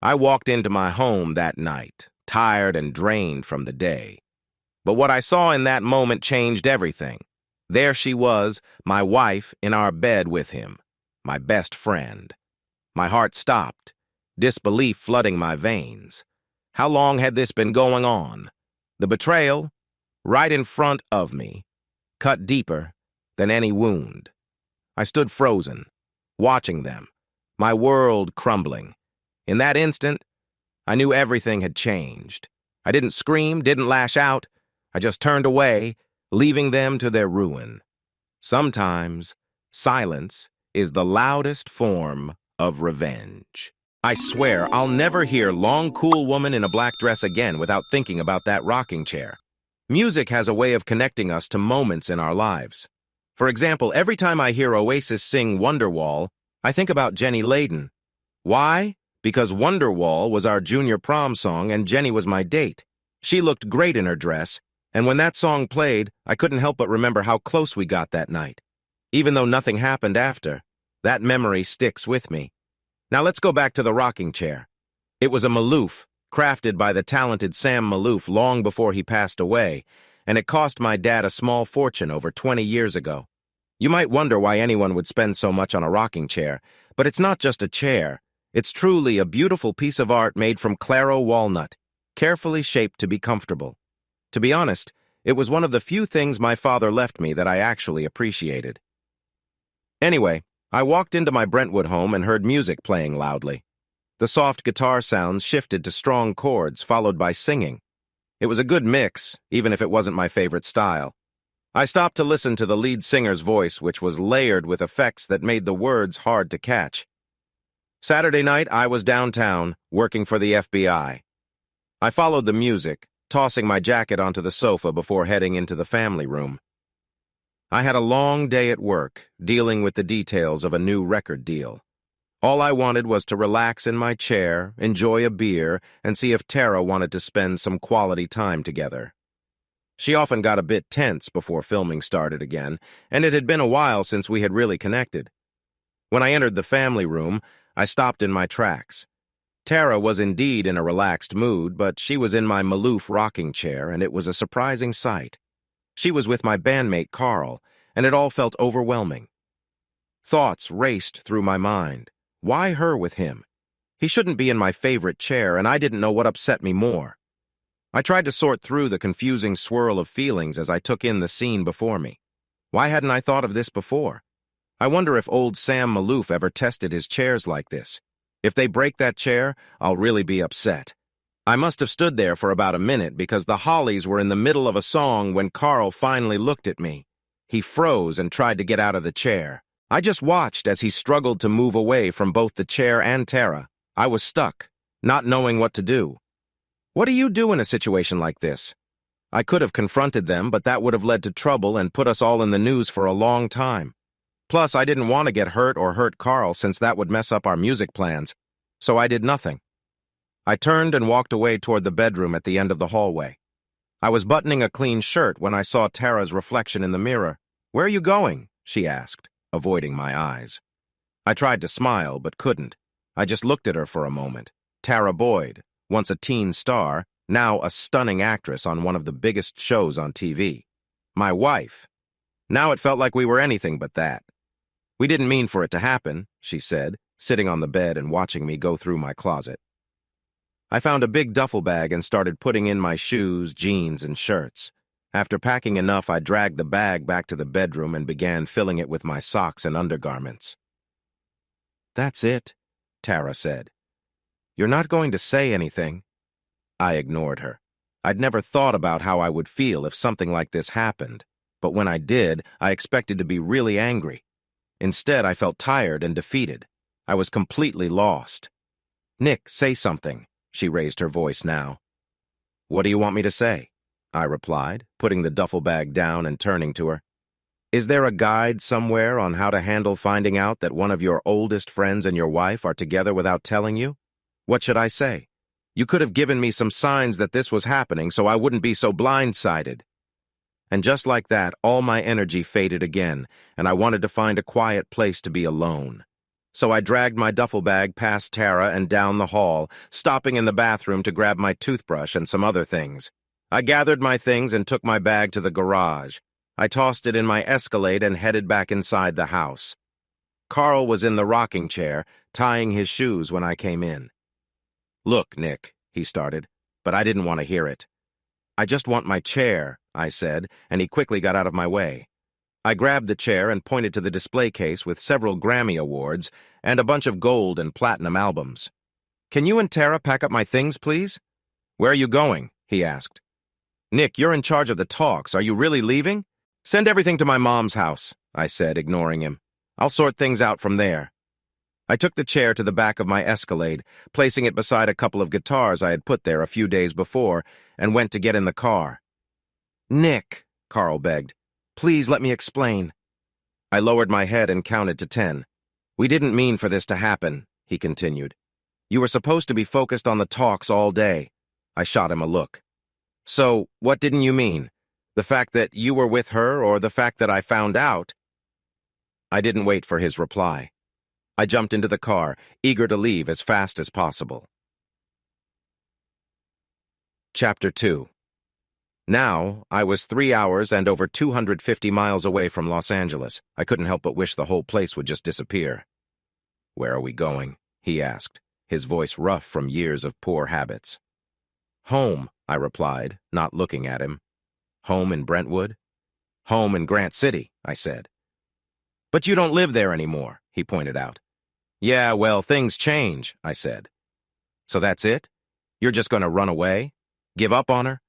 I walked into my home that night, tired and drained from the day. But what I saw in that moment changed everything. There she was, my wife, in our bed with him, my best friend. My heart stopped, disbelief flooding my veins. How long had this been going on? The betrayal, right in front of me, cut deeper than any wound. I stood frozen, watching them, my world crumbling. In that instant, I knew everything had changed. I didn't scream, didn't lash out. I just turned away, leaving them to their ruin. Sometimes, silence is the loudest form of revenge. I swear I'll never hear "Long Cool Woman in a Black Dress" again without thinking about that rocking chair. Music has a way of connecting us to moments in our lives. For example, every time I hear Oasis sing Wonderwall, I think about Jenny Layden. Why? Because Wonderwall was our junior prom song and Jenny was my date. She looked great in her dress, and when that song played, I couldn't help but remember how close we got that night. Even though nothing happened after, that memory sticks with me. Now let's go back to the rocking chair. It was a Maloof, crafted by the talented Sam Maloof long before he passed away, and it cost my dad a small fortune over 20 years ago. You might wonder why anyone would spend so much on a rocking chair, but it's not just a chair. It's truly a beautiful piece of art made from Claro walnut, carefully shaped to be comfortable. To be honest, it was one of the few things my father left me that I actually appreciated. Anyway, I walked into my Brentwood home and heard music playing loudly. The soft guitar sounds shifted to strong chords, followed by singing. It was a good mix, even if it wasn't my favorite style. I stopped to listen to the lead singer's voice, which was layered with effects that made the words hard to catch. Saturday night, I was downtown, working for the FBI. I followed the music, tossing my jacket onto the sofa before heading into the family room. I had a long day at work, dealing with the details of a new record deal. All I wanted was to relax in my chair, enjoy a beer, and see if Tara wanted to spend some quality time together. She often got a bit tense before filming started again, and it had been a while since we had really connected. When I entered the family room, I stopped in my tracks. Tara was indeed in a relaxed mood, but she was in my Maloof rocking chair, and it was a surprising sight. She was with my bandmate Carl, and it all felt overwhelming. Thoughts raced through my mind. Why her with him? He shouldn't be in my favorite chair, and I didn't know what upset me more. I tried to sort through the confusing swirl of feelings as I took in the scene before me. Why hadn't I thought of this before? I wonder if old Sam Maloof ever tested his chairs like this. If they break that chair, I'll really be upset. I must have stood there for about a minute because the Hollies were in the middle of a song when Carl finally looked at me. He froze and tried to get out of the chair. I just watched as he struggled to move away from both the chair and Tara. I was stuck, not knowing what to do. What do you do in a situation like this? I could have confronted them, but that would have led to trouble and put us all in the news for a long time. Plus, I didn't want to get hurt or hurt Carl since that would mess up our music plans, so I did nothing. I turned and walked away toward the bedroom at the end of the hallway. I was buttoning a clean shirt when I saw Tara's reflection in the mirror. "Where are you going?" she asked, avoiding my eyes. I tried to smile, but couldn't. I just looked at her for a moment. Tara Boyd, once a teen star, now a stunning actress on one of the biggest shows on TV. My wife. Now it felt like we were anything but that. "We didn't mean for it to happen," she said, sitting on the bed and watching me go through my closet. I found a big duffel bag and started putting in my shoes, jeans, and shirts. After packing enough, I dragged the bag back to the bedroom and began filling it with my socks and undergarments. "That's it," Tara said. "You're not going to say anything?" I ignored her. I'd never thought about how I would feel if something like this happened, but when I did, I expected to be really angry. Instead, I felt tired and defeated. I was completely lost. "Nick, say something." She raised her voice now. "What do you want me to say?" I replied, putting the duffel bag down and turning to her. "Is there a guide somewhere on how to handle finding out that one of your oldest friends and your wife are together without telling you? What should I say? You could have given me some signs that this was happening so I wouldn't be so blindsided." And just like that, all my energy faded again, and I wanted to find a quiet place to be alone. So I dragged my duffel bag past Tara and down the hall, stopping in the bathroom to grab my toothbrush and some other things. I gathered my things and took my bag to the garage. I tossed it in my Escalade and headed back inside the house. Carl was in the rocking chair, tying his shoes when I came in. "Look, Nick," he started, but I didn't want to hear it. "I just want my chair," I said, and he quickly got out of my way. I grabbed the chair and pointed to the display case with several Grammy Awards and a bunch of gold and platinum albums. "Can you and Tara pack up my things, please?" "Where are you going?" he asked. "Nick, you're in charge of the talks. Are you really leaving?" "Send everything to my mom's house," I said, ignoring him. "I'll sort things out from there." I took the chair to the back of my Escalade, placing it beside a couple of guitars I had put there a few days before, and went to get in the car. "Nick," Carl begged, "please let me explain." I lowered my head and counted to 10. "We didn't mean for this to happen," he continued. "You were supposed to be focused on the talks all day." I shot him a look. "So, what didn't you mean? The fact that you were with her or the fact that I found out?" I didn't wait for his reply. I jumped into the car, eager to leave as fast as possible. Chapter 2. Now, I was 3 hours and over 250 miles away from Los Angeles. I couldn't help but wish the whole place would just disappear. "Where are we going?" he asked, his voice rough from years of poor habits. "Home," I replied, not looking at him. "Home in Brentwood?" "Home in Grant City," I said. "But you don't live there anymore," he pointed out. "Yeah, well, things change," I said. "So that's it? You're just going to run away? Give up on her?"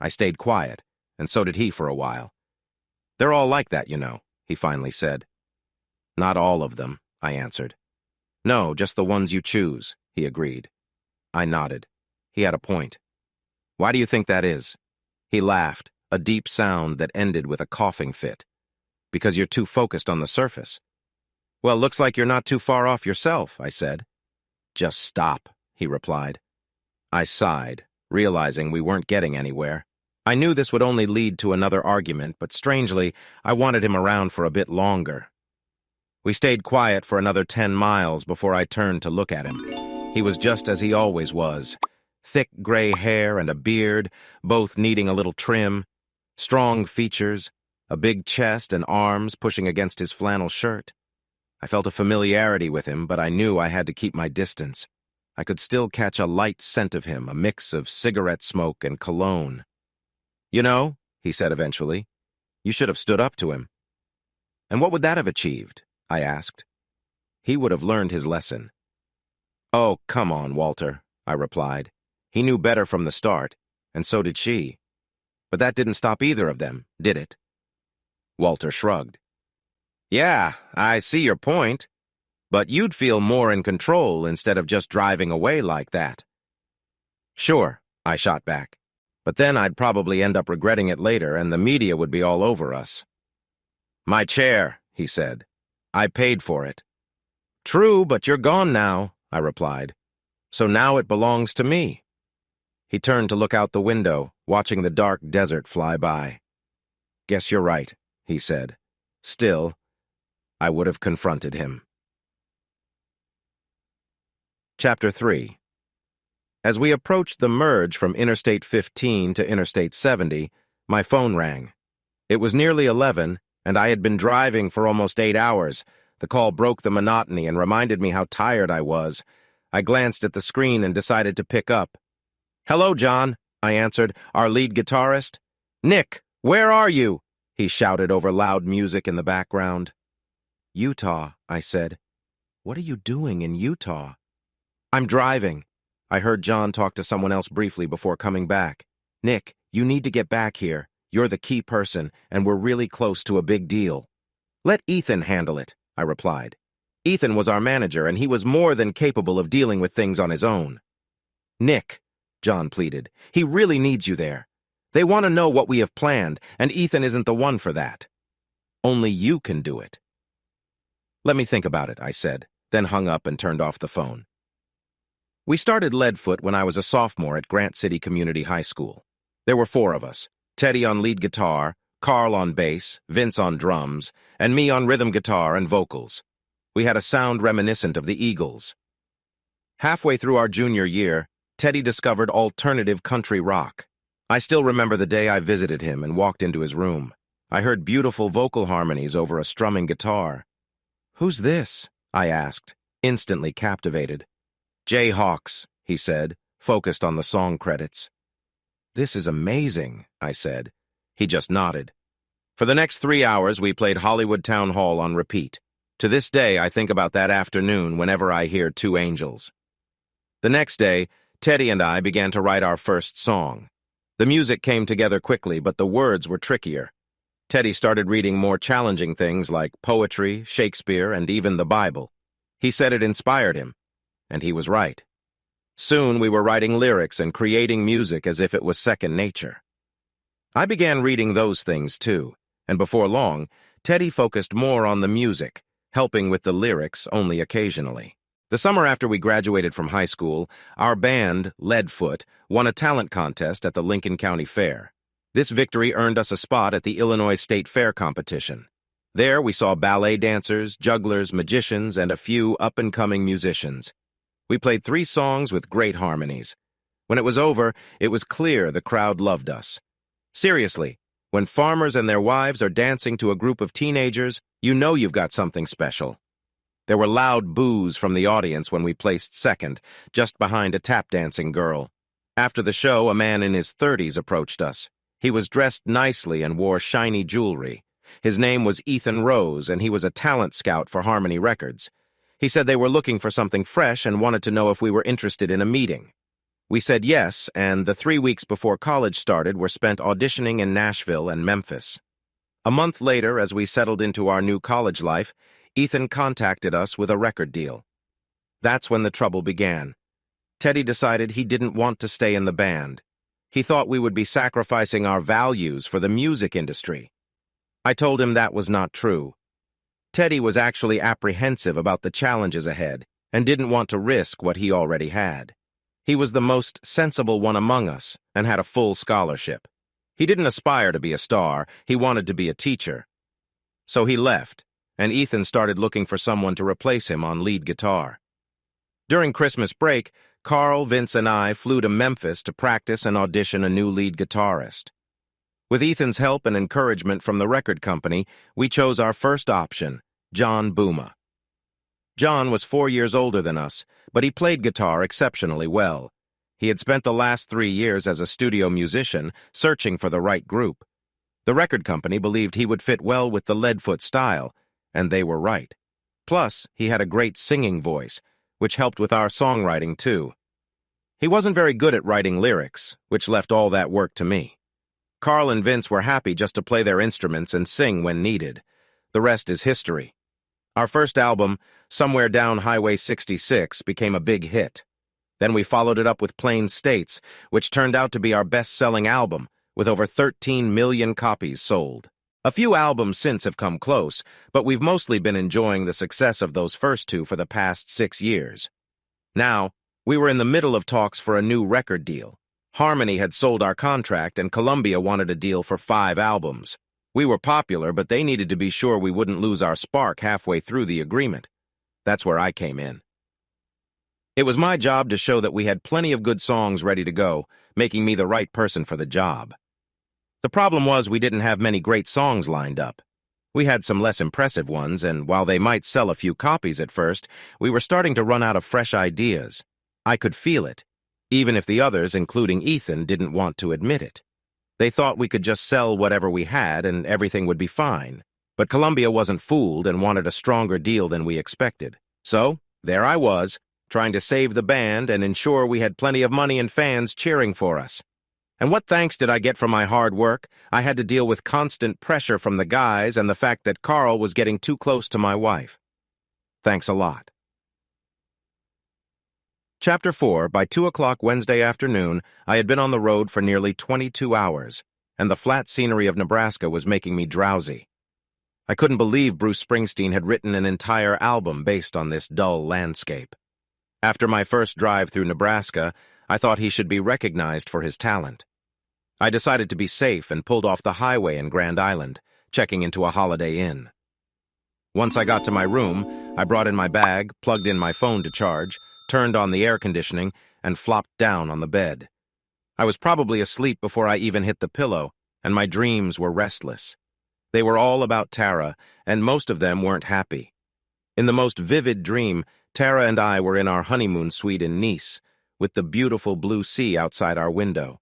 I stayed quiet, and so did he for a while. "They're all like that, you know," he finally said. "Not all of them," I answered. "No, just the ones you choose," he agreed. I nodded. He had a point. "Why do you think that is?" He laughed, a deep sound that ended with a coughing fit. "Because you're too focused on the surface." "Well, looks like you're not too far off yourself," I said. "Just stop," he replied. I sighed, realizing we weren't getting anywhere. I knew this would only lead to another argument, but strangely, I wanted him around for a bit longer. We stayed quiet for another 10 miles before I turned to look at him. He was just as he always was. Thick gray hair and a beard, both needing a little trim. Strong features, a big chest and arms pushing against his flannel shirt. I felt a familiarity with him, but I knew I had to keep my distance. I could still catch a light scent of him, a mix of cigarette smoke and cologne. "You know," he said eventually, "you should have stood up to him." "And what would that have achieved?" I asked. "He would have learned his lesson." "Oh, come on, Walter," I replied. He knew better from the start, and so did she. But that didn't stop either of them, did it? Walter shrugged. "Yeah, I see your point. But you'd feel more in control instead of just driving away like that." "Sure," I shot back. "But then I'd probably end up regretting it later, and the media would be all over us." "My chair," he said. "I paid for it." "True, but you're gone now," I replied. "So now it belongs to me." He turned to look out the window, watching the dark desert fly by. "Guess you're right," he said. Still, I would have confronted him. Chapter 3. As we approached the merge from Interstate 15 to Interstate 70, my phone rang. It was nearly 11, and I had been driving for almost 8 hours. The call broke the monotony and reminded me how tired I was. I glanced at the screen and decided to pick up. "Hello, John," I answered, "our lead guitarist." "Nick, where are you?" he shouted over loud music in the background. "Utah," I said. "What are you doing in Utah?" "I'm driving." I heard John talk to someone else briefly before coming back. "Nick, you need to get back here. You're the key person, and we're really close to a big deal." "Let Ethan handle it," I replied. Ethan was our manager, and he was more than capable of dealing with things on his own. "Nick," John pleaded, "he really needs you there. They want to know what we have planned, and Ethan isn't the one for that. Only you can do it." "Let me think about it," I said, then hung up and turned off the phone. We started Leadfoot when I was a sophomore at Grant City Community High School. There were 4 of us, Teddy on lead guitar, Carl on bass, Vince on drums, and me on rhythm guitar and vocals. We had a sound reminiscent of the Eagles. Halfway through our junior year, Teddy discovered alternative country rock. I still remember the day I visited him and walked into his room. I heard beautiful vocal harmonies over a strumming guitar. "Who's this?" I asked, instantly captivated. "Jayhawks," he said, focused on the song credits. "This is amazing," I said. He just nodded. For the next 3 hours, we played Hollywood Town Hall on repeat. To this day, I think about that afternoon whenever I hear Two Angels. The next day, Teddy and I began to write our first song. The music came together quickly, but the words were trickier. Teddy started reading more challenging things like poetry, Shakespeare, and even the Bible. He said it inspired him, and he was right. Soon we were writing lyrics and creating music as if it was second nature. I began reading those things too, and before long, Teddy focused more on the music, helping with the lyrics only occasionally. The summer after we graduated from high school, our band, Leadfoot, won a talent contest at the Lincoln County Fair. This victory earned us a spot at the Illinois State Fair competition. There we saw ballet dancers, jugglers, magicians, and a few up-and-coming musicians. We played 3 songs with great harmonies. When it was over, it was clear the crowd loved us. Seriously, when farmers and their wives are dancing to a group of teenagers, you know you've got something special. There were loud boos from the audience when we placed second, just behind a tap-dancing girl. After the show, a man in his 30s approached us. He was dressed nicely and wore shiny jewelry. His name was Ethan Rose, and he was a talent scout for Harmony Records. He said they were looking for something fresh and wanted to know if we were interested in a meeting. We said yes, and the 3 weeks before college started were spent auditioning in Nashville and Memphis. A month later, as we settled into our new college life, Ethan contacted us with a record deal. That's when the trouble began. Teddy decided he didn't want to stay in the band. He thought we would be sacrificing our values for the music industry. I told him that was not true. Teddy was actually apprehensive about the challenges ahead and didn't want to risk what he already had. He was the most sensible one among us and had a full scholarship. He didn't aspire to be a star, he wanted to be a teacher. So he left, and Ethan started looking for someone to replace him on lead guitar. During Christmas break, Carl, Vince, and I flew to Memphis to practice and audition a new lead guitarist. With Ethan's help and encouragement from the record company, we chose our first option, John Booma. John was 4 years older than us, but he played guitar exceptionally well. He had spent the last 3 years as a studio musician, searching for the right group. The record company believed he would fit well with the Leadfoot style, and they were right. Plus, he had a great singing voice, which helped with our songwriting too. He wasn't very good at writing lyrics, which left all that work to me. Carl and Vince were happy just to play their instruments and sing when needed. The rest is history. Our first album, Somewhere Down Highway 66, became a big hit. Then we followed it up with Plain States, which turned out to be our best-selling album, with over 13 million copies sold. A few albums since have come close, but we've mostly been enjoying the success of those first 2 for the past 6 years. Now, we were in the middle of talks for a new record deal. Harmony had sold our contract, and Columbia wanted a deal for 5 albums. We were popular, but they needed to be sure we wouldn't lose our spark halfway through the agreement. That's where I came in. It was my job to show that we had plenty of good songs ready to go, making me the right person for the job. The problem was we didn't have many great songs lined up. We had some less impressive ones, and while they might sell a few copies at first, we were starting to run out of fresh ideas. I could feel it, even if the others, including Ethan, didn't want to admit it. They thought we could just sell whatever we had and everything would be fine. But Columbia wasn't fooled and wanted a stronger deal than we expected. So, there I was, trying to save the band and ensure we had plenty of money and fans cheering for us. And what thanks did I get for my hard work? I had to deal with constant pressure from the guys and the fact that Carl was getting too close to my wife. Thanks a lot. Chapter 4, by 2 o'clock Wednesday afternoon, I had been on the road for nearly 22 hours, and the flat scenery of Nebraska was making me drowsy. I couldn't believe Bruce Springsteen had written an entire album based on this dull landscape. After my first drive through Nebraska, I thought he should be recognized for his talent. I decided to be safe and pulled off the highway in Grand Island, checking into a Holiday Inn. Once I got to my room, I brought in my bag, plugged in my phone to charge, turned on the air conditioning, and flopped down on the bed. I was probably asleep before I even hit the pillow, and my dreams were restless. They were all about Tara, and most of them weren't happy. In the most vivid dream, Tara and I were in our honeymoon suite in Nice, with the beautiful blue sea outside our window.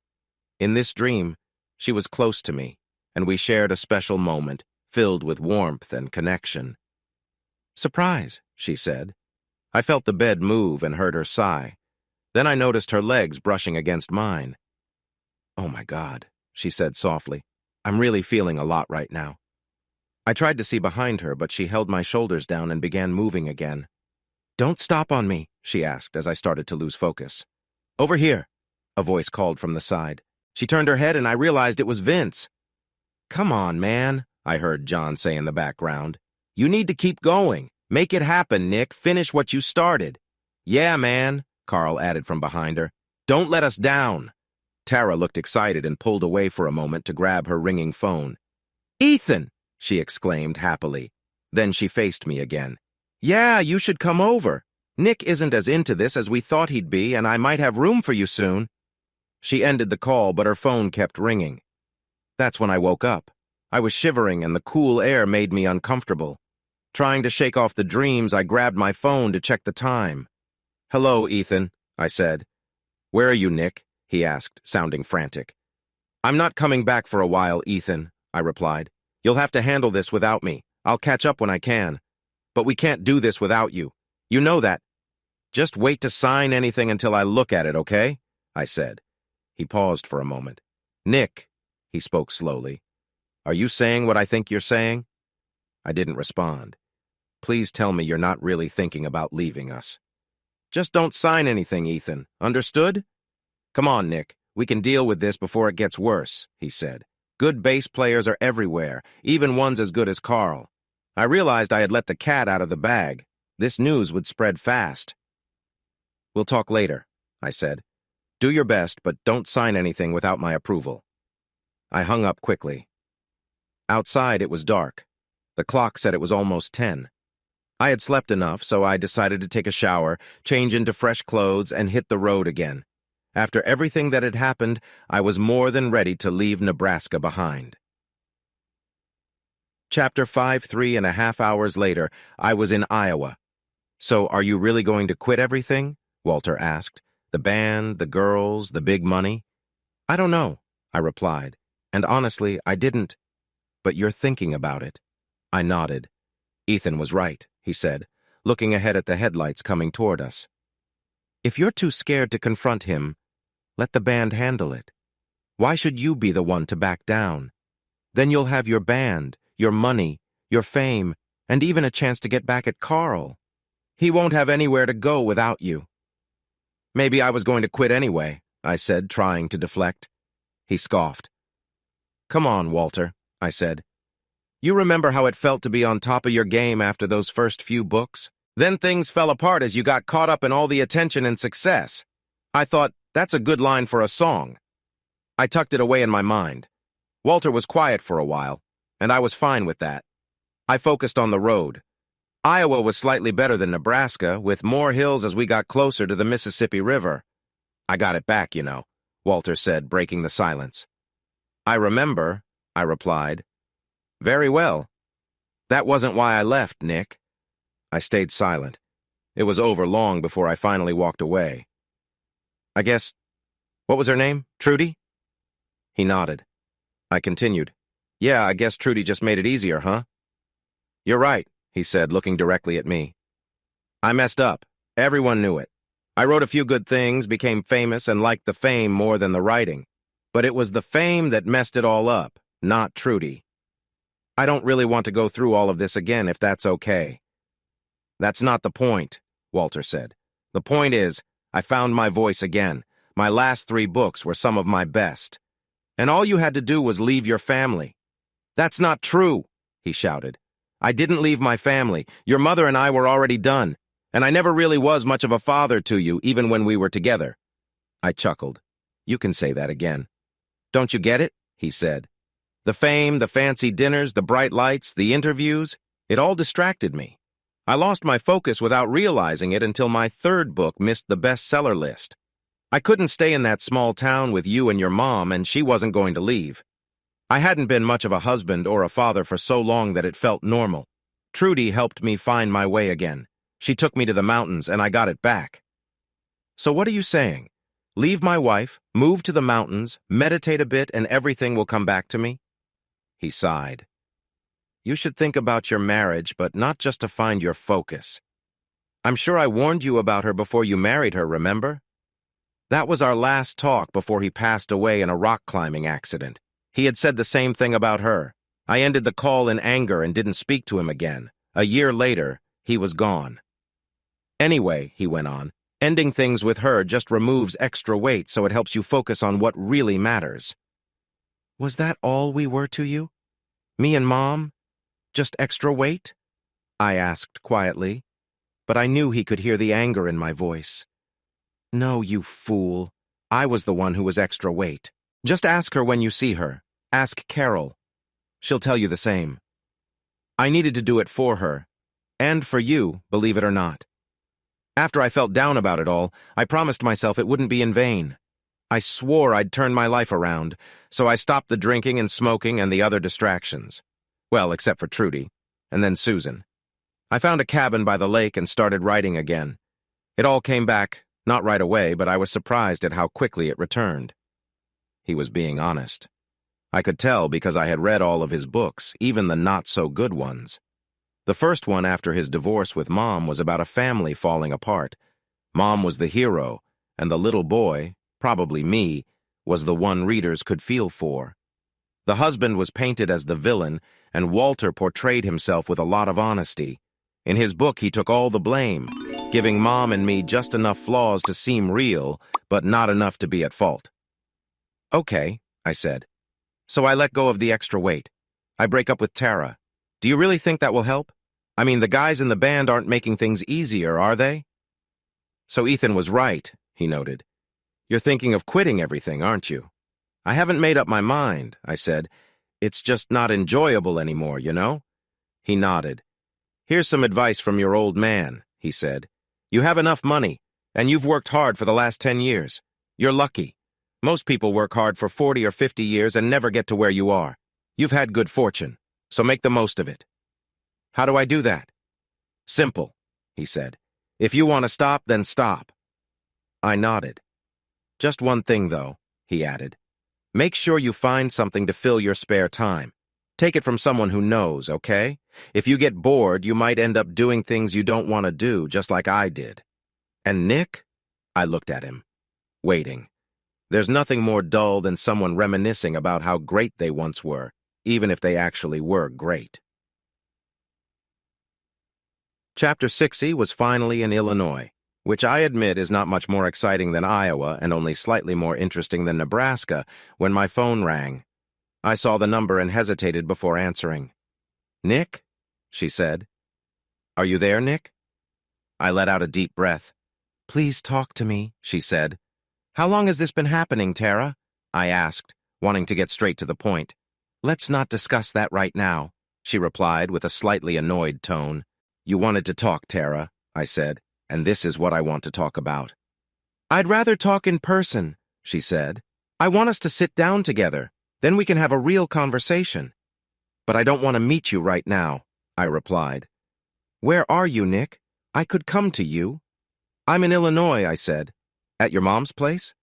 In this dream, she was close to me, and we shared a special moment, filled with warmth and connection. "Surprise," she said. I felt the bed move and heard her sigh. Then I noticed her legs brushing against mine. "Oh my God," she said softly. "I'm really feeling a lot right now." I tried to see behind her, but she held my shoulders down and began moving again. "Don't stop on me," she asked as I started to lose focus. "Over here," a voice called from the side. She turned her head and I realized it was Vince. "Come on, man," I heard John say in the background. "You need to keep going. Make it happen, Nick. Finish what you started." "Yeah, man," Carl added from behind her. "Don't let us down." Tara looked excited and pulled away for a moment to grab her ringing phone. "Ethan!" she exclaimed happily. Then she faced me again. "Yeah, you should come over. Nick isn't as into this as we thought he'd be, and I might have room for you soon." She ended the call, but her phone kept ringing. That's when I woke up. I was shivering, and the cool air made me uncomfortable. Trying to shake off the dreams, I grabbed my phone to check the time. "Hello, Ethan," I said. "Where are you, Nick?" he asked, sounding frantic. "I'm not coming back for a while, Ethan," I replied. "You'll have to handle this without me. I'll catch up when I can. But we can't do this without you. You know that." "Just wait to sign anything until I look at it, okay?" I said. He paused for a moment. "Nick," he spoke slowly, "are you saying what I think you're saying?" I didn't respond. "Please tell me you're not really thinking about leaving us." "Just don't sign anything, Ethan. Understood?" "Come on, Nick. We can deal with this before it gets worse," he said. "Good bass players are everywhere, even ones as good as Carl." I realized I had let the cat out of the bag. This news would spread fast. "We'll talk later," I said. "Do your best, but don't sign anything without my approval." I hung up quickly. Outside, it was dark. The clock said it was almost 10. I had slept enough, so I decided to take a shower, change into fresh clothes, and hit the road again. After everything that had happened, I was more than ready to leave Nebraska behind. Chapter 5, 3.5 hours later, I was in Iowa. "So are you really going to quit everything?" Walter asked. "The band, the girls, the big money?" "I don't know," I replied. "And honestly, I didn't." "But you're thinking about it." I nodded. "Ethan was right," he said, looking ahead at the headlights coming toward us. "If you're too scared to confront him, let the band handle it. Why should you be the one to back down? Then you'll have your band, your money, your fame, and even a chance to get back at Carl. He won't have anywhere to go without you." "Maybe I was going to quit anyway," I said, trying to deflect. He scoffed. "Come on, Walter," I said. "You remember how it felt to be on top of your game after those first few books? Then things fell apart as you got caught up in all the attention and success. I thought, that's a good line for a song." I tucked it away in my mind. Walter was quiet for a while, and I was fine with that. I focused on the road. Iowa was slightly better than Nebraska, with more hills as we got closer to the Mississippi River. "I got it back, you know," Walter said, breaking the silence. "I remember," I replied. "Very well. That wasn't why I left, Nick." I stayed silent. It was over long before I finally walked away. "I guess, what was her name? Trudy?" He nodded. I continued. "Yeah, I guess Trudy just made it easier, huh?" "You're right," he said, looking directly at me. "I messed up. Everyone knew it. I wrote a few good things, became famous, and liked the fame more than the writing. But it was the fame that messed it all up, not Trudy. I don't really want to go through all of this again if that's okay." "That's not the point," Walter said. "The point is, I found my voice again. My last 3 books were some of my best. And all you had to do was leave your family." "That's not true," he shouted. "I didn't leave my family. Your mother and I were already done. And I never really was much of a father to you, even when we were together." I chuckled. "You can say that again." "Don't you get it?" he said. "The fame, the fancy dinners, the bright lights, the interviews? It all distracted me. I lost my focus without realizing it until my third book missed the bestseller list. I couldn't stay in that small town with you and your mom, and she wasn't going to leave. I hadn't been much of a husband or a father for so long that it felt normal. Trudy helped me find my way again. She took me to the mountains, and I got it back. So what are you saying? Leave my wife, move to the mountains, meditate a bit, and everything will come back to me? He sighed. You should think about your marriage, but not just to find your focus. I'm sure I warned you about her before you married her, remember? That was our last talk before he passed away in a rock climbing accident. He had said the same thing about her. I ended the call in anger and didn't speak to him again. A year later, he was gone. Anyway, he went on, ending things with her just removes extra weight so it helps you focus on what really matters. Was that all we were to you? Me and Mom? Just extra weight? I asked quietly, but I knew he could hear the anger in my voice. No, you fool. I was the one who was extra weight. Just ask her when you see her. Ask Carol. She'll tell you the same. I needed to do it for her. And for you, believe it or not. After I felt down about it all, I promised myself it wouldn't be in vain. I swore I'd turn my life around, so I stopped the drinking and smoking and the other distractions. Well, except for Trudy, and then Susan. I found a cabin by the lake and started writing again. It all came back, not right away, but I was surprised at how quickly it returned. He was being honest. I could tell because I had read all of his books, even the not-so-good ones. The first one after his divorce with Mom was about a family falling apart. Mom was the hero, and the little boy, probably me, was the one readers could feel for. The husband was painted as the villain, and Walter portrayed himself with a lot of honesty. In his book, he took all the blame, giving Mom and me just enough flaws to seem real, but not enough to be at fault. Okay, I said. So I let go of the extra weight. I break up with Tara. Do you really think that will help? I mean, the guys in the band aren't making things easier, are they? So Ethan was right, he noted. You're thinking of quitting everything, aren't you? I haven't made up my mind, I said. It's just not enjoyable anymore, you know? He nodded. Here's some advice from your old man, he said. You have enough money, and you've worked hard for the last 10 years. You're lucky. Most people work hard for 40 or 50 years and never get to where you are. You've had good fortune, so make the most of it. How do I do that? Simple, he said. If you want to stop, then stop. I nodded. Just one thing, though, he added. Make sure you find something to fill your spare time. Take it from someone who knows, okay? If you get bored, you might end up doing things you don't want to do, just like I did. And Nick? I looked at him, waiting. There's nothing more dull than someone reminiscing about how great they once were, even if they actually were great. Chapter 60 was finally in Illinois, which I admit is not much more exciting than Iowa and only slightly more interesting than Nebraska, when my phone rang. I saw the number and hesitated before answering. Nick? She said. Are you there, Nick? I let out a deep breath. Please talk to me, she said. How long has this been happening, Tara? I asked, wanting to get straight to the point. Let's not discuss that right now, she replied with a slightly annoyed tone. You wanted to talk, Tara, I said, and this is what I want to talk about. I'd rather talk in person, she said. I want us to sit down together. Then we can have a real conversation. But I don't want to meet you right now, I replied. Where are you, Nick? I could come to you. I'm in Illinois, I said. At your mom's place?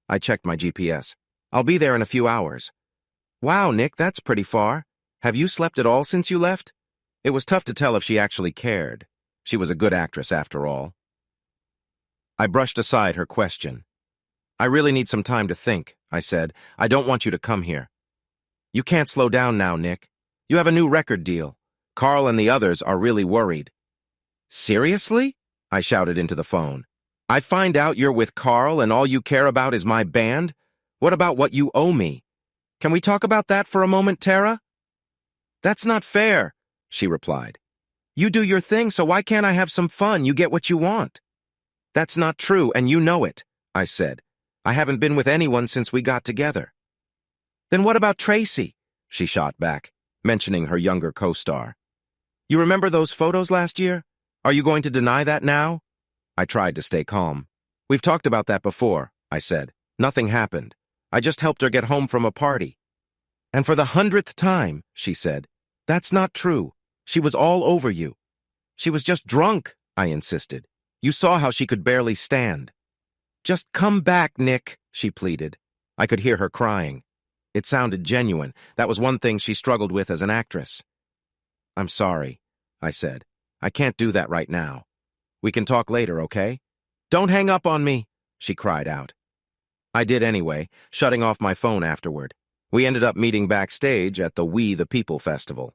I checked my GPS. I'll be there in a few hours. Wow, Nick, that's pretty far. Have you slept at all since you left? It was tough to tell if she actually cared. She was a good actress, after all. I brushed aside her question. I really need some time to think, I said. I don't want you to come here. You can't slow down now, Nick. You have a new record deal. Carl and the others are really worried. Seriously? I shouted into the phone. I find out you're with Carl and all you care about is my band? What about what you owe me? Can we talk about that for a moment, Tara? That's not fair, she replied. You do your thing, so why can't I have some fun? You get what you want. That's not true, and you know it, I said. I haven't been with anyone since we got together. Then what about Tracy? She shot back, mentioning her younger co-star. You remember those photos last year? Are you going to deny that now? I tried to stay calm. We've talked about that before, I said. Nothing happened. I just helped her get home from a party. And for the 100th time, she said, that's not true. She was all over you. She was just drunk, I insisted. You saw how she could barely stand. Just come back, Nick, she pleaded. I could hear her crying. It sounded genuine. That was one thing she struggled with as an actress. I'm sorry, I said. I can't do that right now. We can talk later, okay? Don't hang up on me, she cried out. I did anyway, shutting off my phone afterward. We ended up meeting backstage at the We the People festival.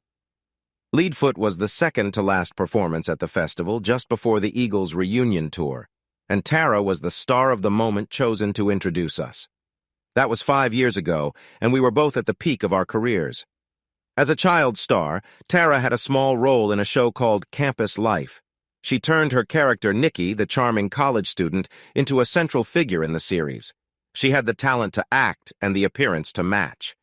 Leadfoot was the second to last performance at the festival just before the Eagles' reunion tour, and Tara was the star of the moment chosen to introduce us. That was 5 years ago, and we were both at the peak of our careers. As a child star, Tara had a small role in a show called Campus Life. She turned her character Nikki, the charming college student, into a central figure in the series. She had the talent to act and the appearance to match.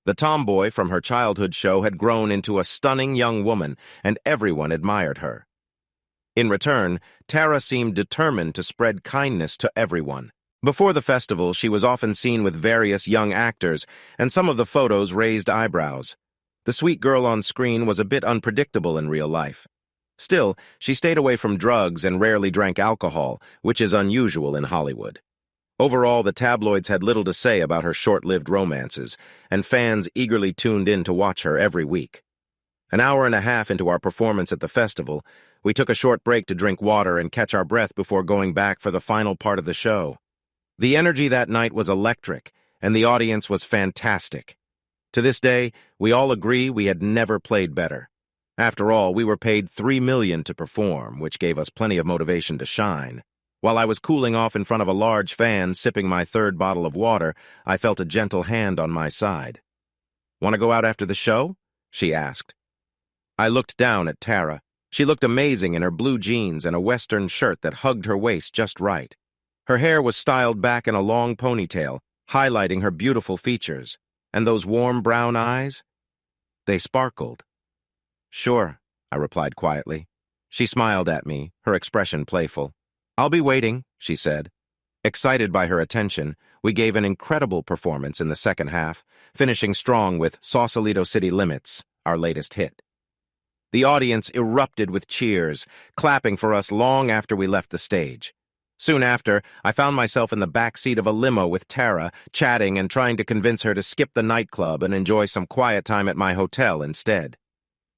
The tomboy from her childhood show had grown into a stunning young woman, and everyone admired her. In return, Tara seemed determined to spread kindness to everyone. Before the festival, she was often seen with various young actors, and some of the photos raised eyebrows. The sweet girl on screen was a bit unpredictable in real life. Still, she stayed away from drugs and rarely drank alcohol, which is unusual in Hollywood. Overall, the tabloids had little to say about her short-lived romances, and fans eagerly tuned in to watch her every week. An hour and a half into our performance at the festival, we took a short break to drink water and catch our breath before going back for the final part of the show. The energy that night was electric, and the audience was fantastic. To this day, we all agree we had never played better. After all, we were paid $3 million to perform, which gave us plenty of motivation to shine. While I was cooling off in front of a large fan, sipping my third bottle of water, I felt a gentle hand on my side. "Want to go out after the show?" she asked. I looked down at Tara. She looked amazing in her blue jeans and a Western shirt that hugged her waist just right. Her hair was styled back in a long ponytail, highlighting her beautiful features. And those warm brown eyes? They sparkled. "Sure," I replied quietly. She smiled at me, her expression playful. "I'll be waiting," she said. Excited by her attention, we gave an incredible performance in the second half, finishing strong with Sausalito City Limits, our latest hit. The audience erupted with cheers, clapping for us long after we left the stage. Soon after, I found myself in the back seat of a limo with Tara, chatting and trying to convince her to skip the nightclub and enjoy some quiet time at my hotel instead.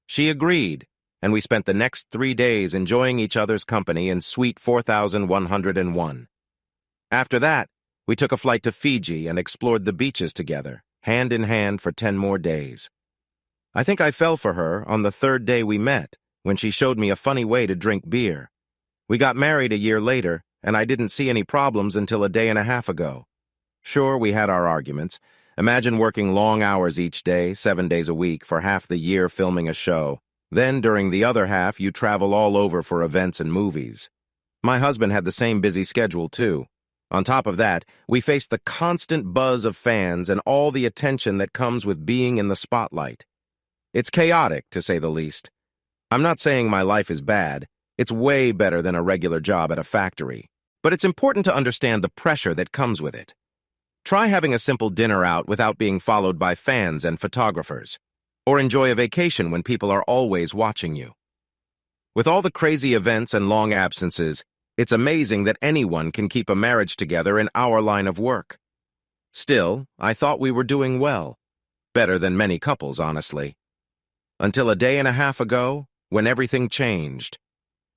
She agreed, and we spent the next 3 days enjoying each other's company in Suite 4101. After that, we took a flight to Fiji and explored the beaches together, hand in hand for 10 more days. I think I fell for her on the 3rd day we met, when she showed me a funny way to drink beer. We got married a year later, and I didn't see any problems until a day and a half ago. Sure, we had our arguments. Imagine working long hours each day, 7 days a week, for half the year filming a show. Then, during the other half, you travel all over for events and movies. My husband had the same busy schedule, too. On top of that, we faced the constant buzz of fans and all the attention that comes with being in the spotlight. It's chaotic, to say the least. I'm not saying my life is bad. It's way better than a regular job at a factory. But it's important to understand the pressure that comes with it. Try having a simple dinner out without being followed by fans and photographers. Or enjoy a vacation when people are always watching you. With all the crazy events and long absences, it's amazing that anyone can keep a marriage together in our line of work. Still, I thought we were doing well. Better than many couples, honestly. Until a day and a half ago, when everything changed.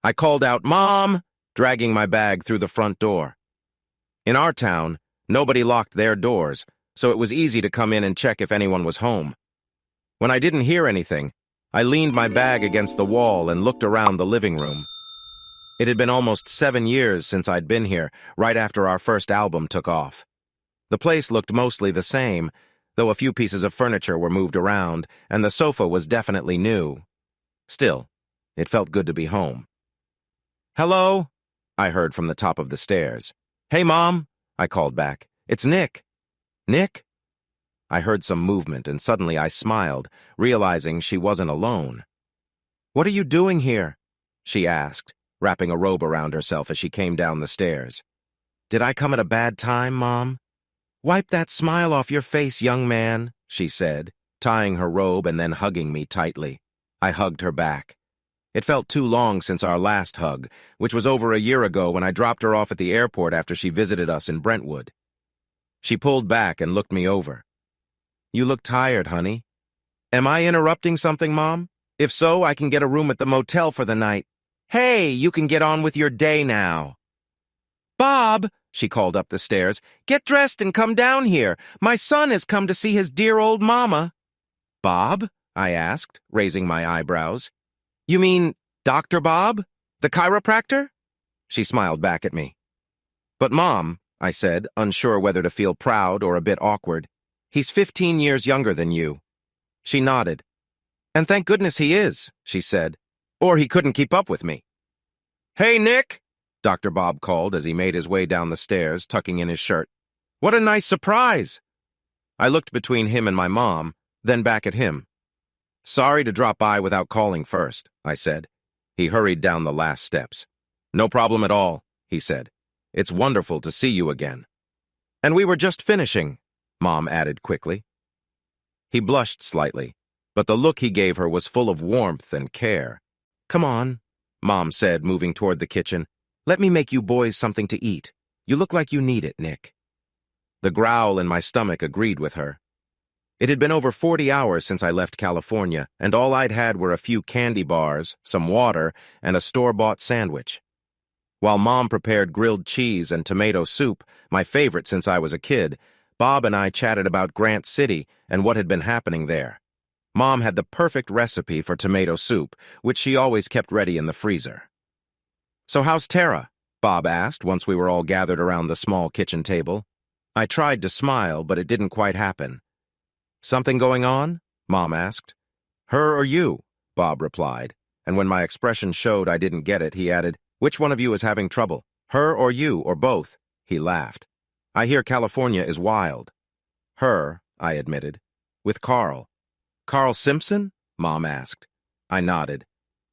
I called out, "Mom!" dragging my bag through the front door. In our town, nobody locked their doors, so it was easy to come in and check if anyone was home. When I didn't hear anything, I leaned my bag against the wall and looked around the living room. It had been almost 7 years since I'd been here, right after our first album took off. The place looked mostly the same, though a few pieces of furniture were moved around, and the sofa was definitely new. Still, it felt good to be home. "Hello?" I heard from the top of the stairs. "Hey, Mom," I called back. "It's Nick." "Nick?" I heard some movement, and suddenly I smiled, realizing she wasn't alone. "What are you doing here?" she asked, wrapping a robe around herself as she came down the stairs. "Did I come at a bad time, Mom?" "Wipe that smile off your face, young man," she said, tying her robe and then hugging me tightly. I hugged her back. It felt too long since our last hug, which was over a year ago when I dropped her off at the airport after she visited us in Brentwood. She pulled back and looked me over. "You look tired, honey." "Am I interrupting something, Mom? If so, I can get a room at the motel for the night." "Hey, you can get on with your day now." "Bob," she called up the stairs, "get dressed and come down here. My son has come to see his dear old mama." "Bob?" I asked, raising my eyebrows. "You mean Dr. Bob? The chiropractor?" She smiled back at me. "But Mom," I said, unsure whether to feel proud or a bit awkward, "he's 15 years younger than you." She nodded. "And thank goodness he is," she said, "or he couldn't keep up with me." "Hey, Nick," Dr. Bob called as he made his way down the stairs, tucking in his shirt. "What a nice surprise." I looked between him and my mom, then back at him. "Sorry to drop by without calling first," I said. He hurried down the last steps. "No problem at all," he said. "It's wonderful to see you again." "And we were just finishing," Mom added quickly. He blushed slightly, but the look he gave her was full of warmth and care. "Come on," Mom said, moving toward the kitchen. "Let me make you boys something to eat. You look like you need it, Nick." The growl in my stomach agreed with her. It had been over 40 hours since I left California, and all I'd had were a few candy bars, some water, and a store-bought sandwich. While Mom prepared grilled cheese and tomato soup, my favorite since I was a kid, Bob and I chatted about Grant City and what had been happening there. Mom had the perfect recipe for tomato soup, which she always kept ready in the freezer. "So how's Tara?" Bob asked once we were all gathered around the small kitchen table. I tried to smile, but it didn't quite happen. "Something going on?" Mom asked. "Her or you?" Bob replied, and when my expression showed I didn't get it, he added, "Which one of you is having trouble? Her or you, or both?" He laughed. "I hear California is wild." "Her," I admitted. "With Carl." "Carl Simpson?" Mom asked. I nodded.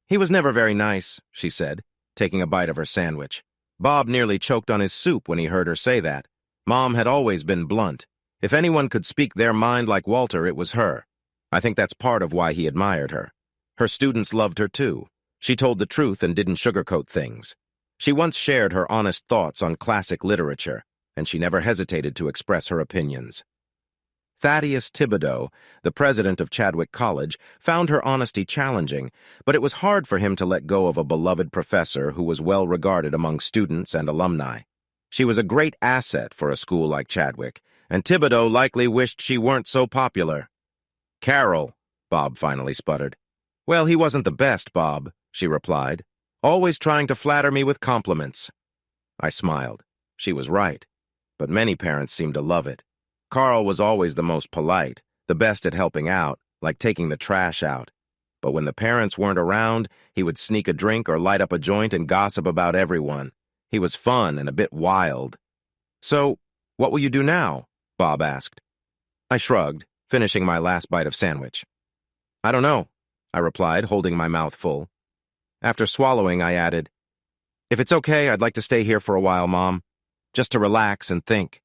"He was never very nice," she said, taking a bite of her sandwich. Bob nearly choked on his soup when he heard her say that. Mom had always been blunt. If anyone could speak their mind like Walter, it was her. I think that's part of why he admired her. Her students loved her too. She told the truth and didn't sugarcoat things. She once shared her honest thoughts on classic literature, and she never hesitated to express her opinions. Thaddeus Thibodeau, the president of Chadwick College, found her honesty challenging, but it was hard for him to let go of a beloved professor who was well regarded among students and alumni. She was a great asset for a school like Chadwick, and Thibodeau likely wished she weren't so popular. "Carol," Bob finally sputtered. "Well, he wasn't the best, Bob," she replied, "always trying to flatter me with compliments." I smiled. She was right, but many parents seemed to love it. Carl was always the most polite, the best at helping out, like taking the trash out. But when the parents weren't around, he would sneak a drink or light up a joint and gossip about everyone. He was fun and a bit wild. "So, what will you do now?" Bob asked. I shrugged, finishing my last bite of sandwich. "I don't know," I replied, holding my mouth full. After swallowing, I added, "If it's okay, I'd like to stay here for a while, Mom, just to relax and think.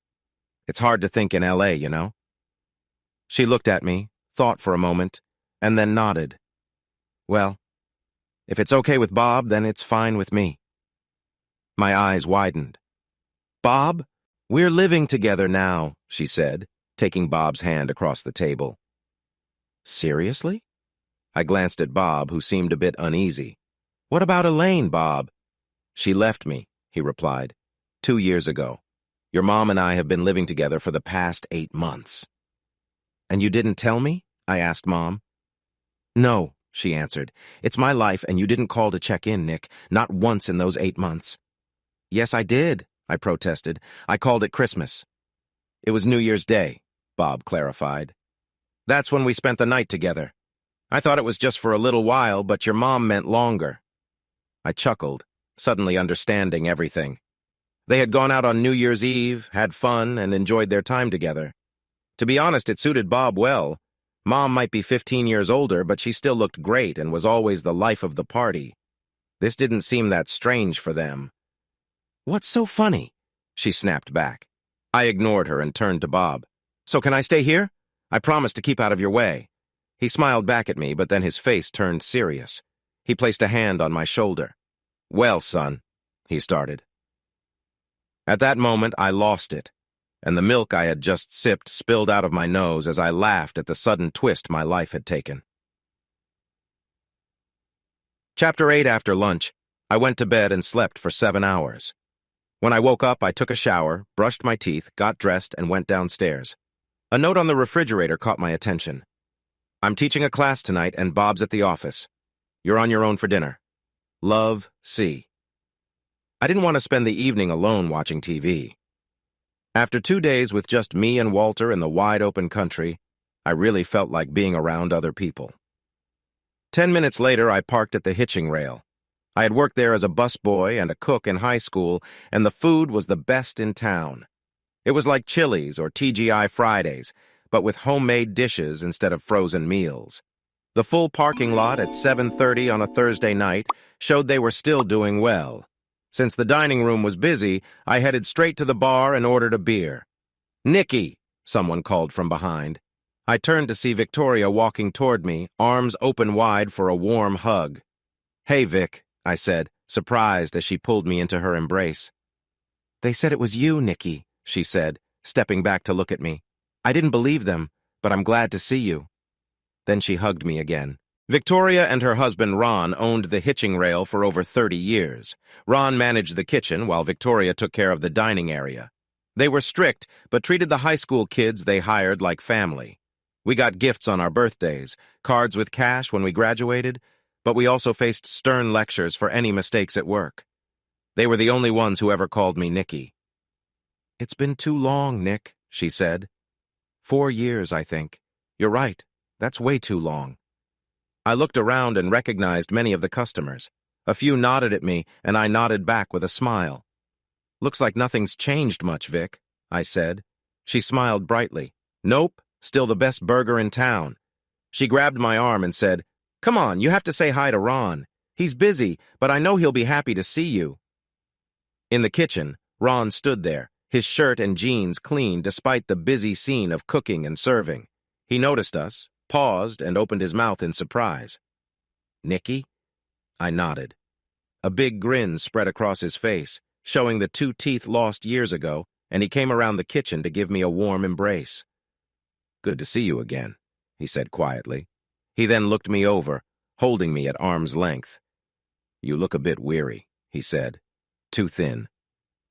It's hard to think in LA, you know?" She looked at me, thought for a moment, and then nodded. "Well, if it's okay with Bob, then it's fine with me." My eyes widened. "Bob, we're living together now," she said, taking Bob's hand across the table. "Seriously?" I glanced at Bob, who seemed a bit uneasy. "What about Elaine, Bob?" "She left me," he replied, 2 years ago. Your mom and I have been living together for the past 8 months." "And you didn't tell me?" I asked Mom. "No," she answered. "It's my life, and you didn't call to check in, Nick, not once in those 8 months. "Yes, I did," I protested. "I called at Christmas." "It was New Year's Day," Bob clarified. "That's when we spent the night together. I thought it was just for a little while, but your mom meant longer." I chuckled, suddenly understanding everything. They had gone out on New Year's Eve, had fun, and enjoyed their time together. To be honest, it suited Bob well. Mom might be 15 years older, but she still looked great and was always the life of the party. This didn't seem that strange for them. "What's so funny?" she snapped back. I ignored her and turned to Bob. "So can I stay here? I promise to keep out of your way." He smiled back at me, but then his face turned serious. He placed a hand on my shoulder. "Well, son," he started. At that moment, I lost it, and the milk I had just sipped spilled out of my nose as I laughed at the sudden twist my life had taken. Chapter 8. After lunch, I went to bed and slept for 7 hours. When I woke up, I took a shower, brushed my teeth, got dressed, and went downstairs. A note on the refrigerator caught my attention. "I'm teaching a class tonight, and Bob's at the office. You're on your own for dinner. Love, C." I didn't want to spend the evening alone watching TV. After 2 days with just me and Walter in the wide-open country, I really felt like being around other people. 10 minutes later, I parked at the hitching rail. I had worked there as a busboy and a cook in high school, and the food was the best in town. It was like Chili's or TGI Fridays, but with homemade dishes instead of frozen meals. The full parking lot at 7:30 on a Thursday night showed they were still doing well. Since the dining room was busy, I headed straight to the bar and ordered a beer. "Nicky," someone called from behind. I turned to see Victoria walking toward me, arms open wide for a warm hug. "Hey, Vic," I said, surprised as she pulled me into her embrace. "They said it was you, Nicky," she said, stepping back to look at me. "I didn't believe them, but I'm glad to see you." Then she hugged me again. Victoria and her husband Ron owned the hitching rail for over 30 years. Ron managed the kitchen while Victoria took care of the dining area. They were strict, but treated the high school kids they hired like family. We got gifts on our birthdays, cards with cash when we graduated, but we also faced stern lectures for any mistakes at work. They were the only ones who ever called me Nicky. "It's been too long, Nick," she said. 4 years, I think. You're right. That's way too long." I looked around and recognized many of the customers. A few nodded at me, and I nodded back with a smile. "Looks like nothing's changed much, Vic," I said. She smiled brightly. "Nope, still the best burger in town." She grabbed my arm and said, "Come on, you have to say hi to Ron. He's busy, but I know he'll be happy to see you." In the kitchen, Ron stood there, his shirt and jeans clean despite the busy scene of cooking and serving. He noticed us, paused, and opened his mouth in surprise. "Nicky?" I nodded. A big grin spread across his face, showing the 2 teeth lost years ago, and he came around the kitchen to give me a warm embrace. "Good to see you again," he said quietly. He then looked me over, holding me at arm's length. "You look a bit weary," he said. "Too thin.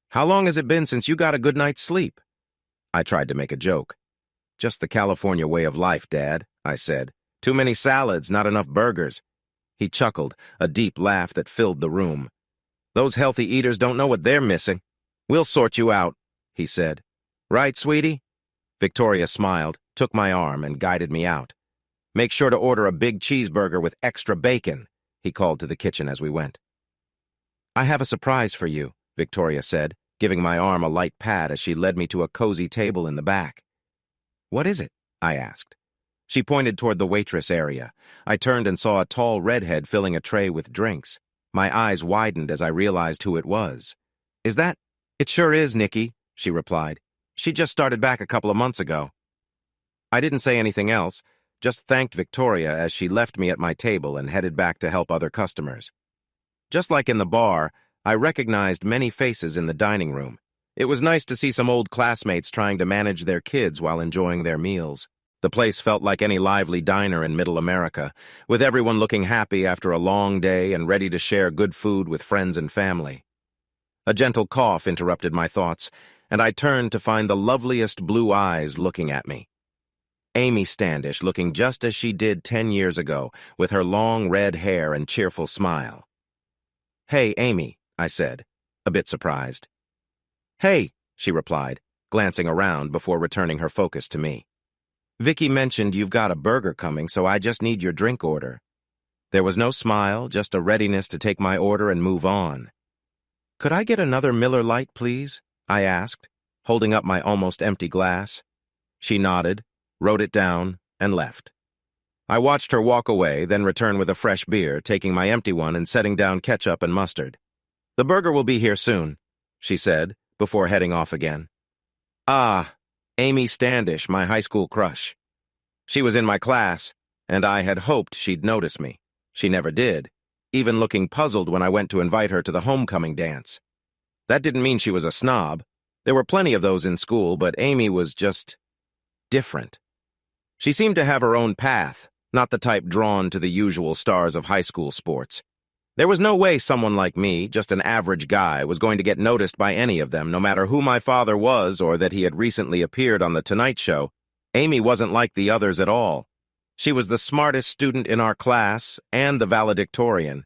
How long has it been since you got a good night's sleep?" I tried to make a joke. "Just the California way of life, Dad," I said. "Too many salads, not enough burgers." He chuckled, a deep laugh that filled the room. "Those healthy eaters don't know what they're missing. We'll sort you out," he said. "Right, sweetie?" Victoria smiled, took my arm, and guided me out. "Make sure to order a big cheeseburger with extra bacon," he called to the kitchen as we went. "I have a surprise for you," Victoria said, giving my arm a light pat as she led me to a cozy table in the back. "What is it?" I asked. She pointed toward the waitress area. I turned and saw a tall redhead filling a tray with drinks. My eyes widened as I realized who it was. "Is that—" "It sure is, Nicky," she replied. "She just started back a couple of months ago." I didn't say anything else, just thanked Victoria as she left me at my table and headed back to help other customers. Just like in the bar, I recognized many faces in the dining room. It was nice to see some old classmates trying to manage their kids while enjoying their meals. The place felt like any lively diner in Middle America, with everyone looking happy after a long day and ready to share good food with friends and family. A gentle cough interrupted my thoughts, and I turned to find the loveliest blue eyes looking at me. Amy Standish, looking just as she did 10 years ago, with her long red hair and cheerful smile. "Hey, Amy," I said, a bit surprised. "Hey," she replied, glancing around before returning her focus to me. "Vicky mentioned you've got a burger coming, so I just need your drink order." There was no smile, just a readiness to take my order and move on. "Could I get another Miller Lite, please?" I asked, holding up my almost empty glass. She nodded, wrote it down, and left. I watched her walk away, then return with a fresh beer, taking my empty one and setting down ketchup and mustard. "The burger will be here soon," she said, before heading off again. Ah, Amy Standish, my high school crush. She was in my class, and I had hoped she'd notice me. She never did, even looking puzzled when I went to invite her to the homecoming dance. That didn't mean she was a snob. There were plenty of those in school, but Amy was just different. She seemed to have her own path, not the type drawn to the usual stars of high school sports. There was no way someone like me, just an average guy, was going to get noticed by any of them, no matter who my father was or that he had recently appeared on The Tonight Show. Amy wasn't like the others at all. She was the smartest student in our class and the valedictorian.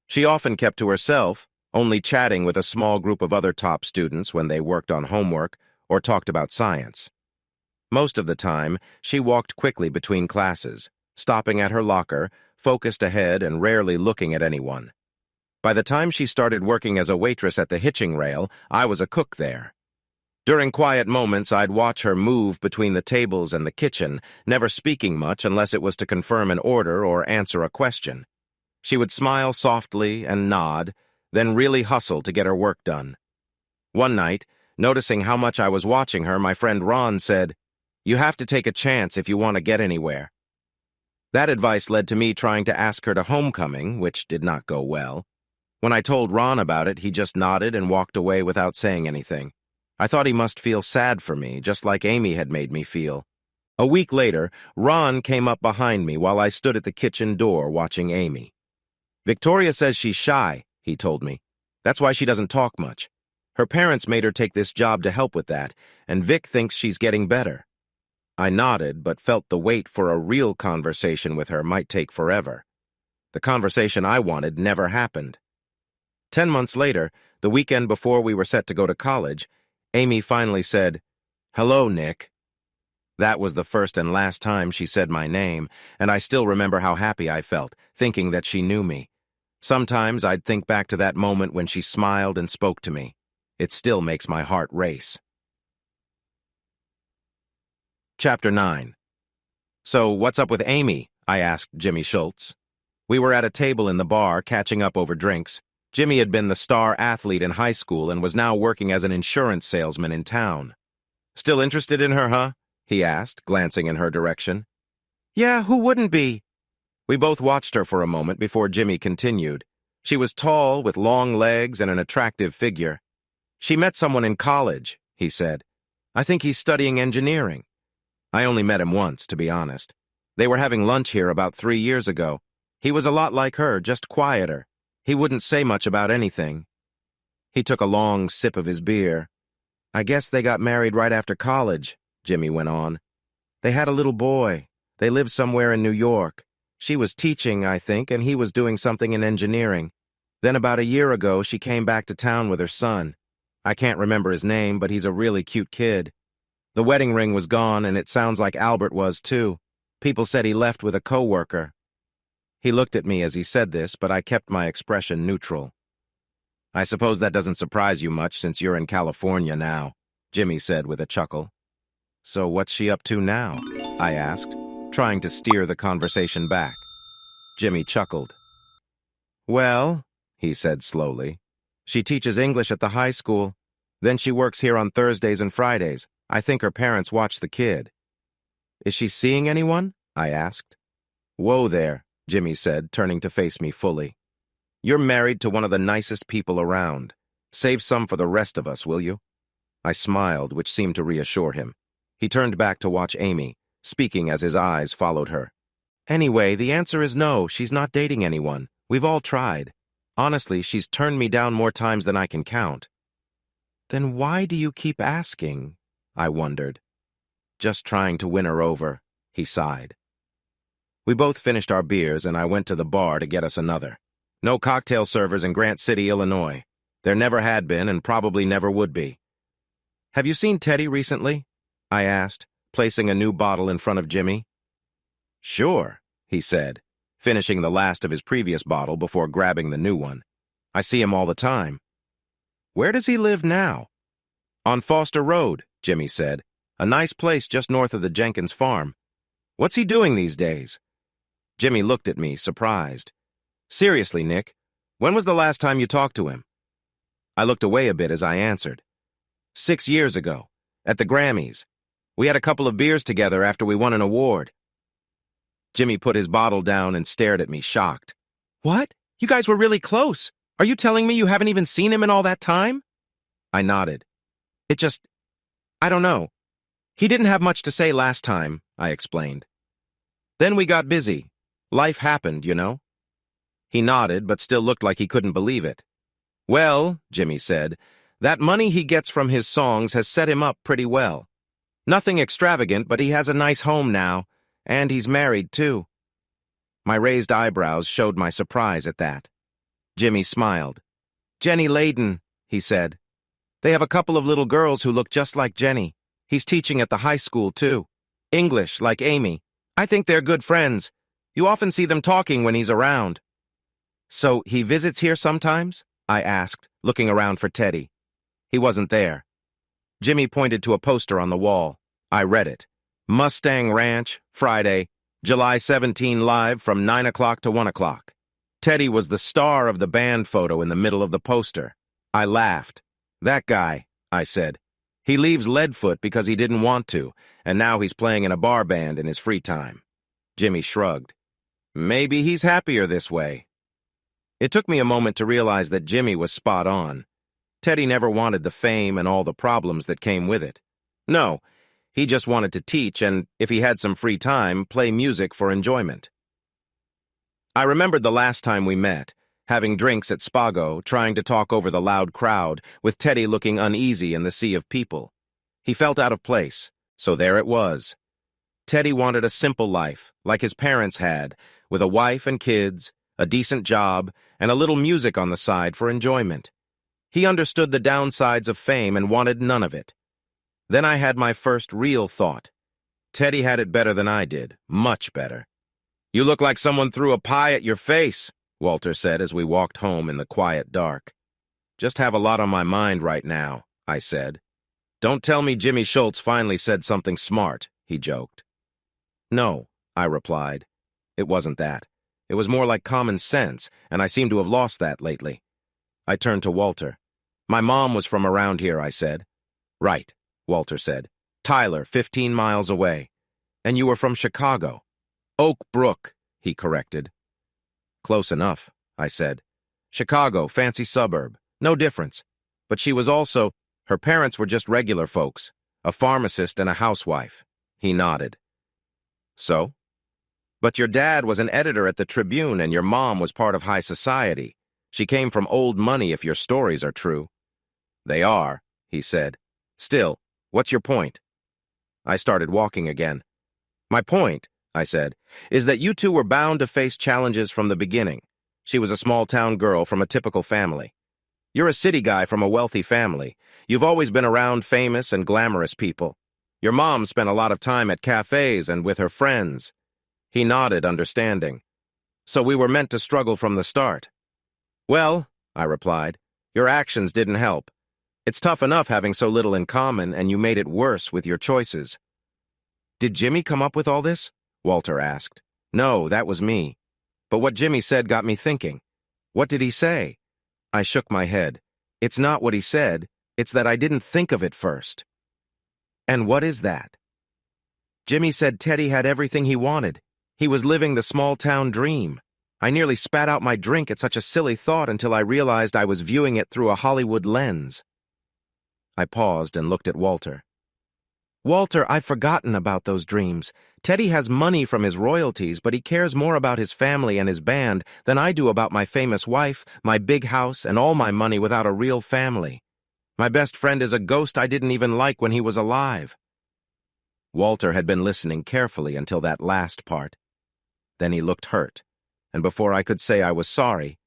She often kept to herself, only chatting with a small group of other top students when they worked on homework or talked about science. Most of the time, she walked quickly between classes, stopping at her locker, focused ahead and rarely looking at anyone. By the time she started working as a waitress at the hitching rail, I was a cook there. During quiet moments, I'd watch her move between the tables and the kitchen, never speaking much unless it was to confirm an order or answer a question. She would smile softly and nod, then really hustle to get her work done. One night, noticing how much I was watching her, my friend Ron said, "You have to take a chance if you want to get anywhere." That advice led to me trying to ask her to homecoming, which did not go well. When I told Ron about it, he just nodded and walked away without saying anything. I thought he must feel sad for me, just like Amy had made me feel. A week later, Ron came up behind me while I stood at the kitchen door watching Amy. "Victoria says she's shy," he told me. "That's why she doesn't talk much. Her parents made her take this job to help with that, and Vic thinks she's getting better." I nodded, but felt the wait for a real conversation with her might take forever. The conversation I wanted never happened. 10 months later, the weekend before we were set to go to college, Amy finally said, "Hello, Nick." That was the first and last time she said my name, and I still remember how happy I felt, thinking that she knew me. Sometimes I'd think back to that moment when she smiled and spoke to me. It still makes my heart race. Chapter 9. "So, what's up with Amy?" I asked Jimmy Schultz. We were at a table in the bar, catching up over drinks. Jimmy had been the star athlete in high school and was now working as an insurance salesman in town. "Still interested in her, huh?" he asked, glancing in her direction. "Yeah, who wouldn't be?" We both watched her for a moment before Jimmy continued. She was tall, with long legs and an attractive figure. "She met someone in college," he said. "I think he's studying engineering." I only met him once, to be honest. They were having lunch here about 3 years ago. He was a lot like her, just quieter. He wouldn't say much about anything. He took a long sip of his beer. "I guess they got married right after college," Jimmy went on. "They had a little boy. They lived somewhere in New York. She was teaching, I think, and he was doing something in engineering. Then about a year ago, she came back to town with her son. I can't remember his name, but he's a really cute kid. The wedding ring was gone, and it sounds like Albert was, too. People said he left with a coworker." He looked at me as he said this, but I kept my expression neutral. "I suppose that doesn't surprise you much since you're in California now," Jimmy said with a chuckle. "So what's she up to now?" I asked, trying to steer the conversation back. Jimmy chuckled. "Well," he said slowly, "she teaches English at the high school. Then she works here on Thursdays and Fridays. I think her parents watch the kid." "Is she seeing anyone?" I asked. "Whoa there," Jimmy said, turning to face me fully. "You're married to one of the nicest people around. Save some for the rest of us, will you?" I smiled, which seemed to reassure him. He turned back to watch Amy, speaking as his eyes followed her. "Anyway, the answer is no, she's not dating anyone. We've all tried. Honestly, she's turned me down more times than I can count." "Then why do you keep asking?" I wondered. "Just trying to win her over," he sighed. We both finished our beers, and I went to the bar to get us another. No cocktail servers in Grant City, Illinois. There never had been and probably never would be. "Have you seen Teddy recently?" I asked, placing a new bottle in front of Jimmy. "Sure," he said, finishing the last of his previous bottle before grabbing the new one. "I see him all the time." "Where does he live now?" "On Foster Road," Jimmy said. "A nice place just north of the Jenkins farm." "What's he doing these days?" Jimmy looked at me, surprised. Seriously, Nick, when was the last time you talked to him? I looked away a bit as I answered. 6 years ago, at the Grammys. We had a couple of beers together after we won an award. Jimmy put his bottle down and stared at me, shocked. What? You guys were really close. Are you telling me you haven't even seen him in all that time? I nodded. I don't know. He didn't have much to say last time, I explained. Then we got busy. Life happened, you know. He nodded, but still looked like he couldn't believe it. Well, Jimmy said, that money he gets from his songs has set him up pretty well. Nothing extravagant, but he has a nice home now, and he's married, too. My raised eyebrows showed my surprise at that. Jimmy smiled. Jenny Layden, he said. They have a couple of little girls who look just like Jenny. He's teaching at the high school, too. English, like Amy. I think they're good friends. You often see them talking when he's around. So he visits here sometimes? I asked, looking around for Teddy. He wasn't there. Jimmy pointed to a poster on the wall. I read it. Mustang Ranch, Friday, July 17 live from 9 o'clock to 1 o'clock. Teddy was the star of the band photo in the middle of the poster. I laughed. That guy, I said. He leaves Leadfoot because he didn't want to, and now he's playing in a bar band in his free time. Jimmy shrugged. Maybe he's happier this way. It took me a moment to realize that Jimmy was spot on. Teddy never wanted the fame and all the problems that came with it. No, he just wanted to teach and, if he had some free time, play music for enjoyment. I remembered the last time we met, having drinks at Spago, trying to talk over the loud crowd, with Teddy looking uneasy in the sea of people. He felt out of place, so there it was. Teddy wanted a simple life, like his parents had, with a wife and kids, a decent job, and a little music on the side for enjoyment. He understood the downsides of fame and wanted none of it. Then I had my first real thought. Teddy had it better than I did, much better. You look like someone threw a pie at your face, Walter said as we walked home in the quiet dark. Just have a lot on my mind right now, I said. Don't tell me Jimmy Schultz finally said something smart, he joked. No, I replied. It wasn't that. It was more like common sense, and I seem to have lost that lately. I turned to Walter. My mom was from around here, I said. Right, Walter said. Tyler, 15 miles away. And you were from Chicago. Oak Brook, he corrected. Close enough, I said. Chicago, fancy suburb. No difference. But she was also, her parents were just regular folks, a pharmacist and a housewife. He nodded. So? But your dad was an editor at the Tribune and your mom was part of high society. She came from old money if your stories are true. They are, he said. Still, what's your point? I started walking again. My point, I said, is that you two were bound to face challenges from the beginning. She was a small-town girl from a typical family. You're a city guy from a wealthy family. You've always been around famous and glamorous people. Your mom spent a lot of time at cafes and with her friends. He nodded, understanding. So we were meant to struggle from the start. Well, I replied, your actions didn't help. It's tough enough having so little in common, and you made it worse with your choices. Did Jimmy come up with all this? Walter asked. No, that was me. But what Jimmy said got me thinking. What did he say? I shook my head. It's not what he said, it's that I didn't think of it first. And what is that? Jimmy said Teddy had everything he wanted. He was living the small-town dream. I nearly spat out my drink at such a silly thought until I realized I was viewing it through a Hollywood lens. I paused and looked at Walter. Walter, I've forgotten about those dreams. Teddy has money from his royalties, but he cares more about his family and his band than I do about my famous wife, my big house, and all my money without a real family. My best friend is a ghost I didn't even like when he was alive. Walter had been listening carefully until that last part. Then he looked hurt, and before I could say I was sorry,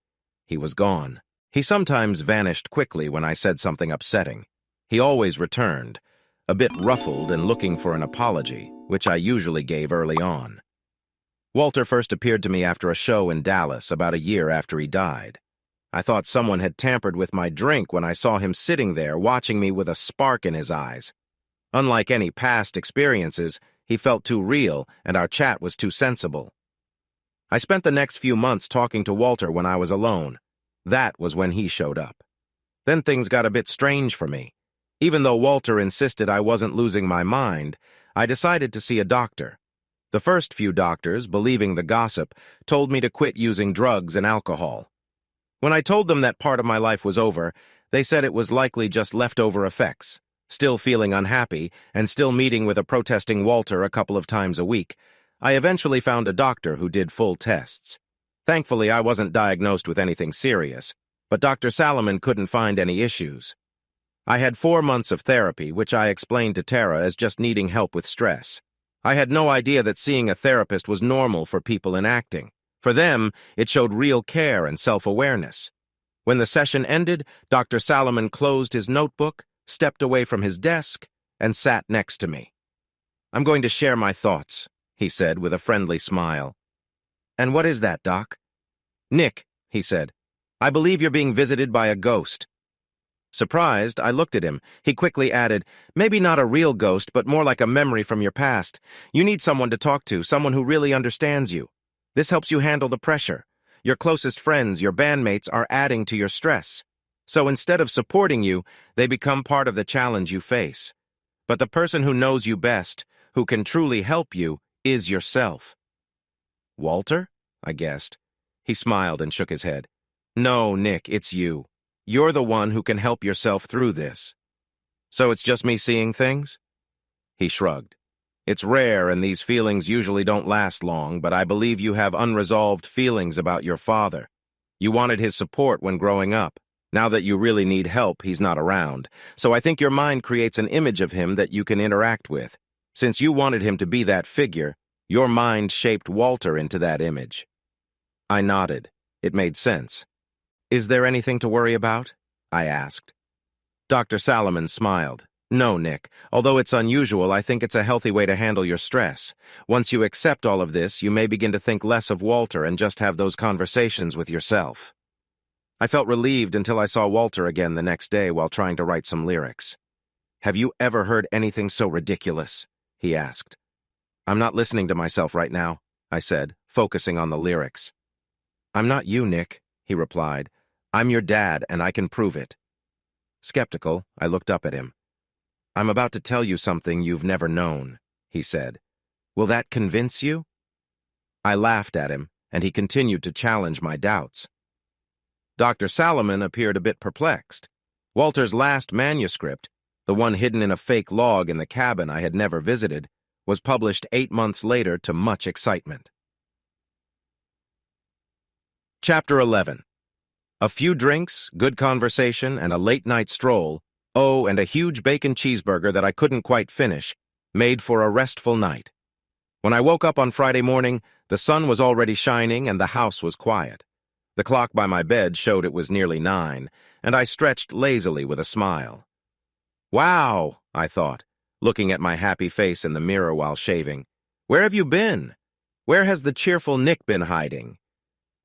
he was gone. He sometimes vanished quickly when I said something upsetting. He always returned, a bit ruffled and looking for an apology, which I usually gave early on. Walter first appeared to me after a show in Dallas about a year after he died. I thought someone had tampered with my drink when I saw him sitting there watching me with a spark in his eyes. Unlike any past experiences, he felt too real and our chat was too sensible. I spent the next few months talking to Walter when I was alone. That was when he showed up. Then things got a bit strange for me. Even though Walter insisted I wasn't losing my mind, I decided to see a doctor. The first few doctors, believing the gossip, told me to quit using drugs and alcohol. When I told them that part of my life was over, they said it was likely just leftover effects. Still feeling unhappy, and still meeting with a protesting Walter a couple of times a week, I eventually found a doctor who did full tests. Thankfully, I wasn't diagnosed with anything serious, but Dr. Salomon couldn't find any issues. I had 4 months of therapy, which I explained to Tara as just needing help with stress. I had no idea that seeing a therapist was normal for people in acting. For them, it showed real care and self-awareness. When the session ended, Dr. Salomon closed his notebook, stepped away from his desk, and sat next to me. "I'm going to share my thoughts," he said with a friendly smile. "And what is that, Doc?" "Nick," he said, "I believe you're being visited by a ghost." Surprised, I looked at him. He quickly added, "Maybe not a real ghost, but more like a memory from your past. You need someone to talk to, someone who really understands you. This helps you handle the pressure. Your closest friends, your bandmates, are adding to your stress. So instead of supporting you, they become part of the challenge you face. But the person who knows you best, who can truly help you, is yourself." "Walter?" I guessed. He smiled and shook his head. "No, Nick, it's you. You're the one who can help yourself through this." "So it's just me seeing things?" He shrugged. "It's rare, and these feelings usually don't last long, but I believe you have unresolved feelings about your father. You wanted his support when growing up. Now that you really need help, he's not around. So I think your mind creates an image of him that you can interact with. Since you wanted him to be that figure, your mind shaped Walter into that image." I nodded. It made sense. "Is there anything to worry about?" I asked. Dr. Salomon smiled. "No, Nick. Although it's unusual, I think it's a healthy way to handle your stress. Once you accept all of this, you may begin to think less of Walter and just have those conversations with yourself." I felt relieved until I saw Walter again the next day while trying to write some lyrics. "Have you ever heard anything so ridiculous?" he asked. "I'm not listening to myself right now," I said, focusing on the lyrics. "I'm not you, Nick," he replied. "I'm your dad, and I can prove it." Skeptical, I looked up at him. "I'm about to tell you something you've never known," he said. "Will that convince you?" I laughed at him, and he continued to challenge my doubts. Dr. Salomon appeared a bit perplexed. Walter's last manuscript, the one hidden in a fake log in the cabin I had never visited, was published 8 months later to much excitement. Chapter 11. A few drinks, good conversation, and a late-night stroll, and a huge bacon cheeseburger that I couldn't quite finish, made for a restful night. When I woke up on Friday morning, the sun was already shining and the house was quiet. The clock by my bed showed it was nearly 9, and I stretched lazily with a smile. "Wow," I thought, looking at my happy face in the mirror while shaving. "Where have you been? Where has the cheerful Nick been hiding?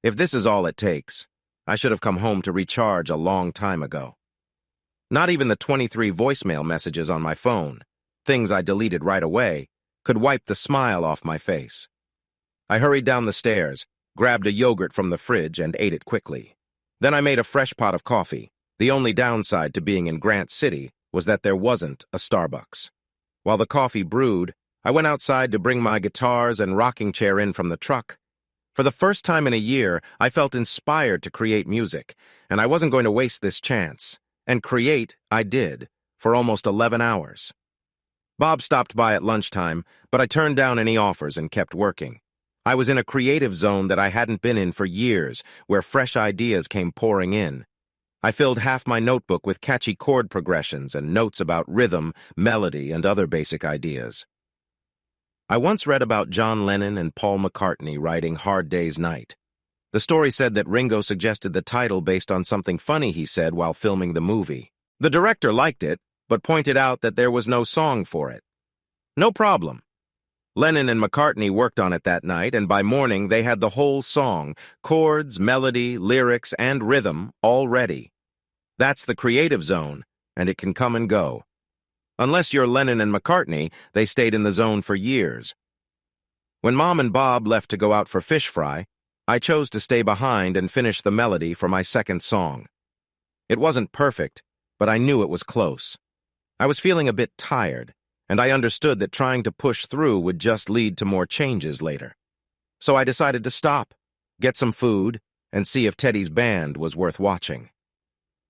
If this is all it takes, I should have come home to recharge a long time ago." Not even the 23 voicemail messages on my phone, things I deleted right away, could wipe the smile off my face. I hurried down the stairs, grabbed a yogurt from the fridge, and ate it quickly. Then I made a fresh pot of coffee. The only downside to being in Grant City was that there wasn't a Starbucks. While the coffee brewed, I went outside to bring my guitars and rocking chair in from the truck. For the first time in a year, I felt inspired to create music, and I wasn't going to waste this chance. And create, I did, for almost 11 hours. Bob stopped by at lunchtime, but I turned down any offers and kept working. I was in a creative zone that I hadn't been in for years, where fresh ideas came pouring in. I filled half my notebook with catchy chord progressions and notes about rhythm, melody, and other basic ideas. I once read about John Lennon and Paul McCartney writing Hard Day's Night. The story said that Ringo suggested the title based on something funny he said while filming the movie. The director liked it, but pointed out that there was no song for it. No problem. Lennon and McCartney worked on it that night, and by morning they had the whole song, chords, melody, lyrics, and rhythm, all ready. That's the creative zone, and it can come and go. Unless you're Lennon and McCartney, they stayed in the zone for years. When Mom and Bob left to go out for fish fry, I chose to stay behind and finish the melody for my second song. It wasn't perfect, but I knew it was close. I was feeling a bit tired, and I understood that trying to push through would just lead to more changes later. So I decided to stop, get some food, and see if Teddy's band was worth watching.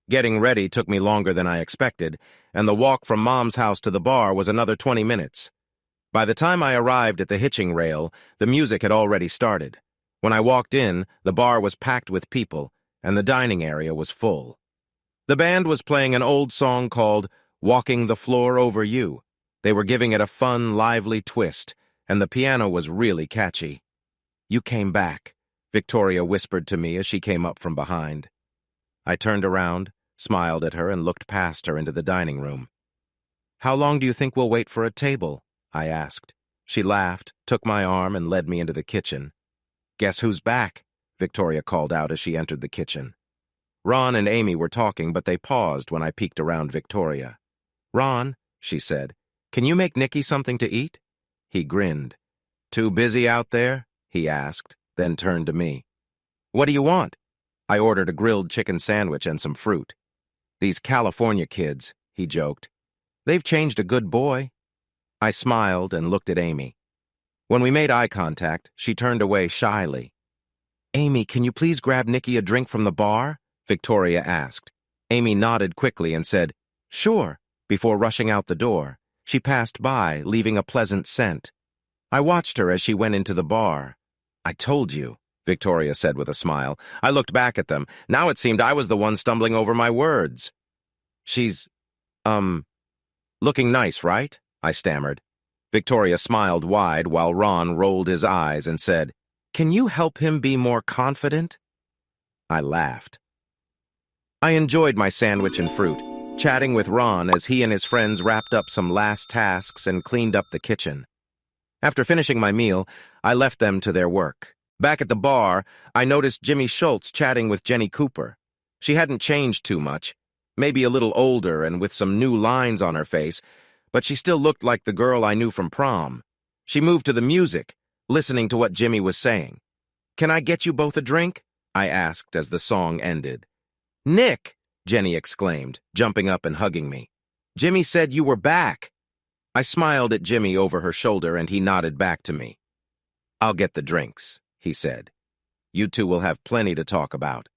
Getting ready took me longer than I expected, and the walk from Mom's house to the bar was another 20 minutes. By the time I arrived at the hitching rail, the music had already started. When I walked in, the bar was packed with people, and the dining area was full. The band was playing an old song called "Walking the Floor Over You." They were giving it a fun, lively twist, and the piano was really catchy. "You came back," Victoria whispered to me as she came up from behind. I turned around, smiled at her, and looked past her into the dining room. "How long do you think we'll wait for a table?" I asked. She laughed, took my arm, and led me into the kitchen. "Guess who's back?" Victoria called out as she entered the kitchen. Ron and Amy were talking, but they paused when I peeked around Victoria. "Ron," she said, "can you make Nicky something to eat?" He grinned. "Too busy out there?" he asked, then turned to me. "What do you want?" I ordered a grilled chicken sandwich and some fruit. "These California kids," he joked. "They've changed a good boy." I smiled and looked at Amy. When we made eye contact, she turned away shyly. "Amy, can you please grab Nicky a drink from the bar?" Victoria asked. Amy nodded quickly and said, "Sure," before rushing out the door. She passed by, leaving a pleasant scent. I watched her as she went into the bar. "I told you," Victoria said with a smile. I looked back at them. Now it seemed I was the one stumbling over my words. "She's, looking nice, right?" I stammered. Victoria smiled wide while Ron rolled his eyes and said, "Can you help him be more confident?" I laughed. I enjoyed my sandwich and fruit, chatting with Ron as he and his friends wrapped up some last tasks and cleaned up the kitchen. After finishing my meal, I left them to their work. Back at the bar, I noticed Jimmy Schultz chatting with Jenny Cooper. She hadn't changed too much, maybe a little older and with some new lines on her face, but she still looked like the girl I knew from prom. She moved to the music, listening to what Jimmy was saying. "Can I get you both a drink?" I asked as the song ended. "Nick!" Jenny exclaimed, jumping up and hugging me. "Jimmy said you were back." I smiled at Jimmy over her shoulder and he nodded back to me. "I'll get the drinks," he said. "You two will have plenty to talk about."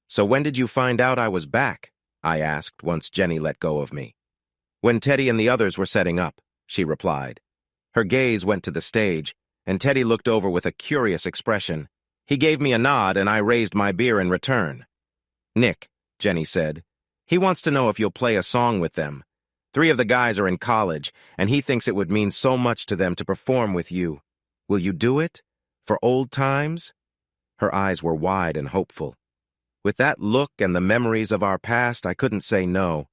"So when did you find out I was back?" I asked once Jenny let go of me. "When Teddy and the others were setting up," she replied. Her gaze went to the stage, and Teddy looked over with a curious expression. He gave me a nod, and I raised my beer in return. "Nick," Jenny said, "he wants to know if you'll play a song with them. 3 of the guys are in college, and he thinks it would mean so much to them to perform with you. Will you do it? For old times?" Her eyes were wide and hopeful. With that look and the memories of our past, I couldn't say no.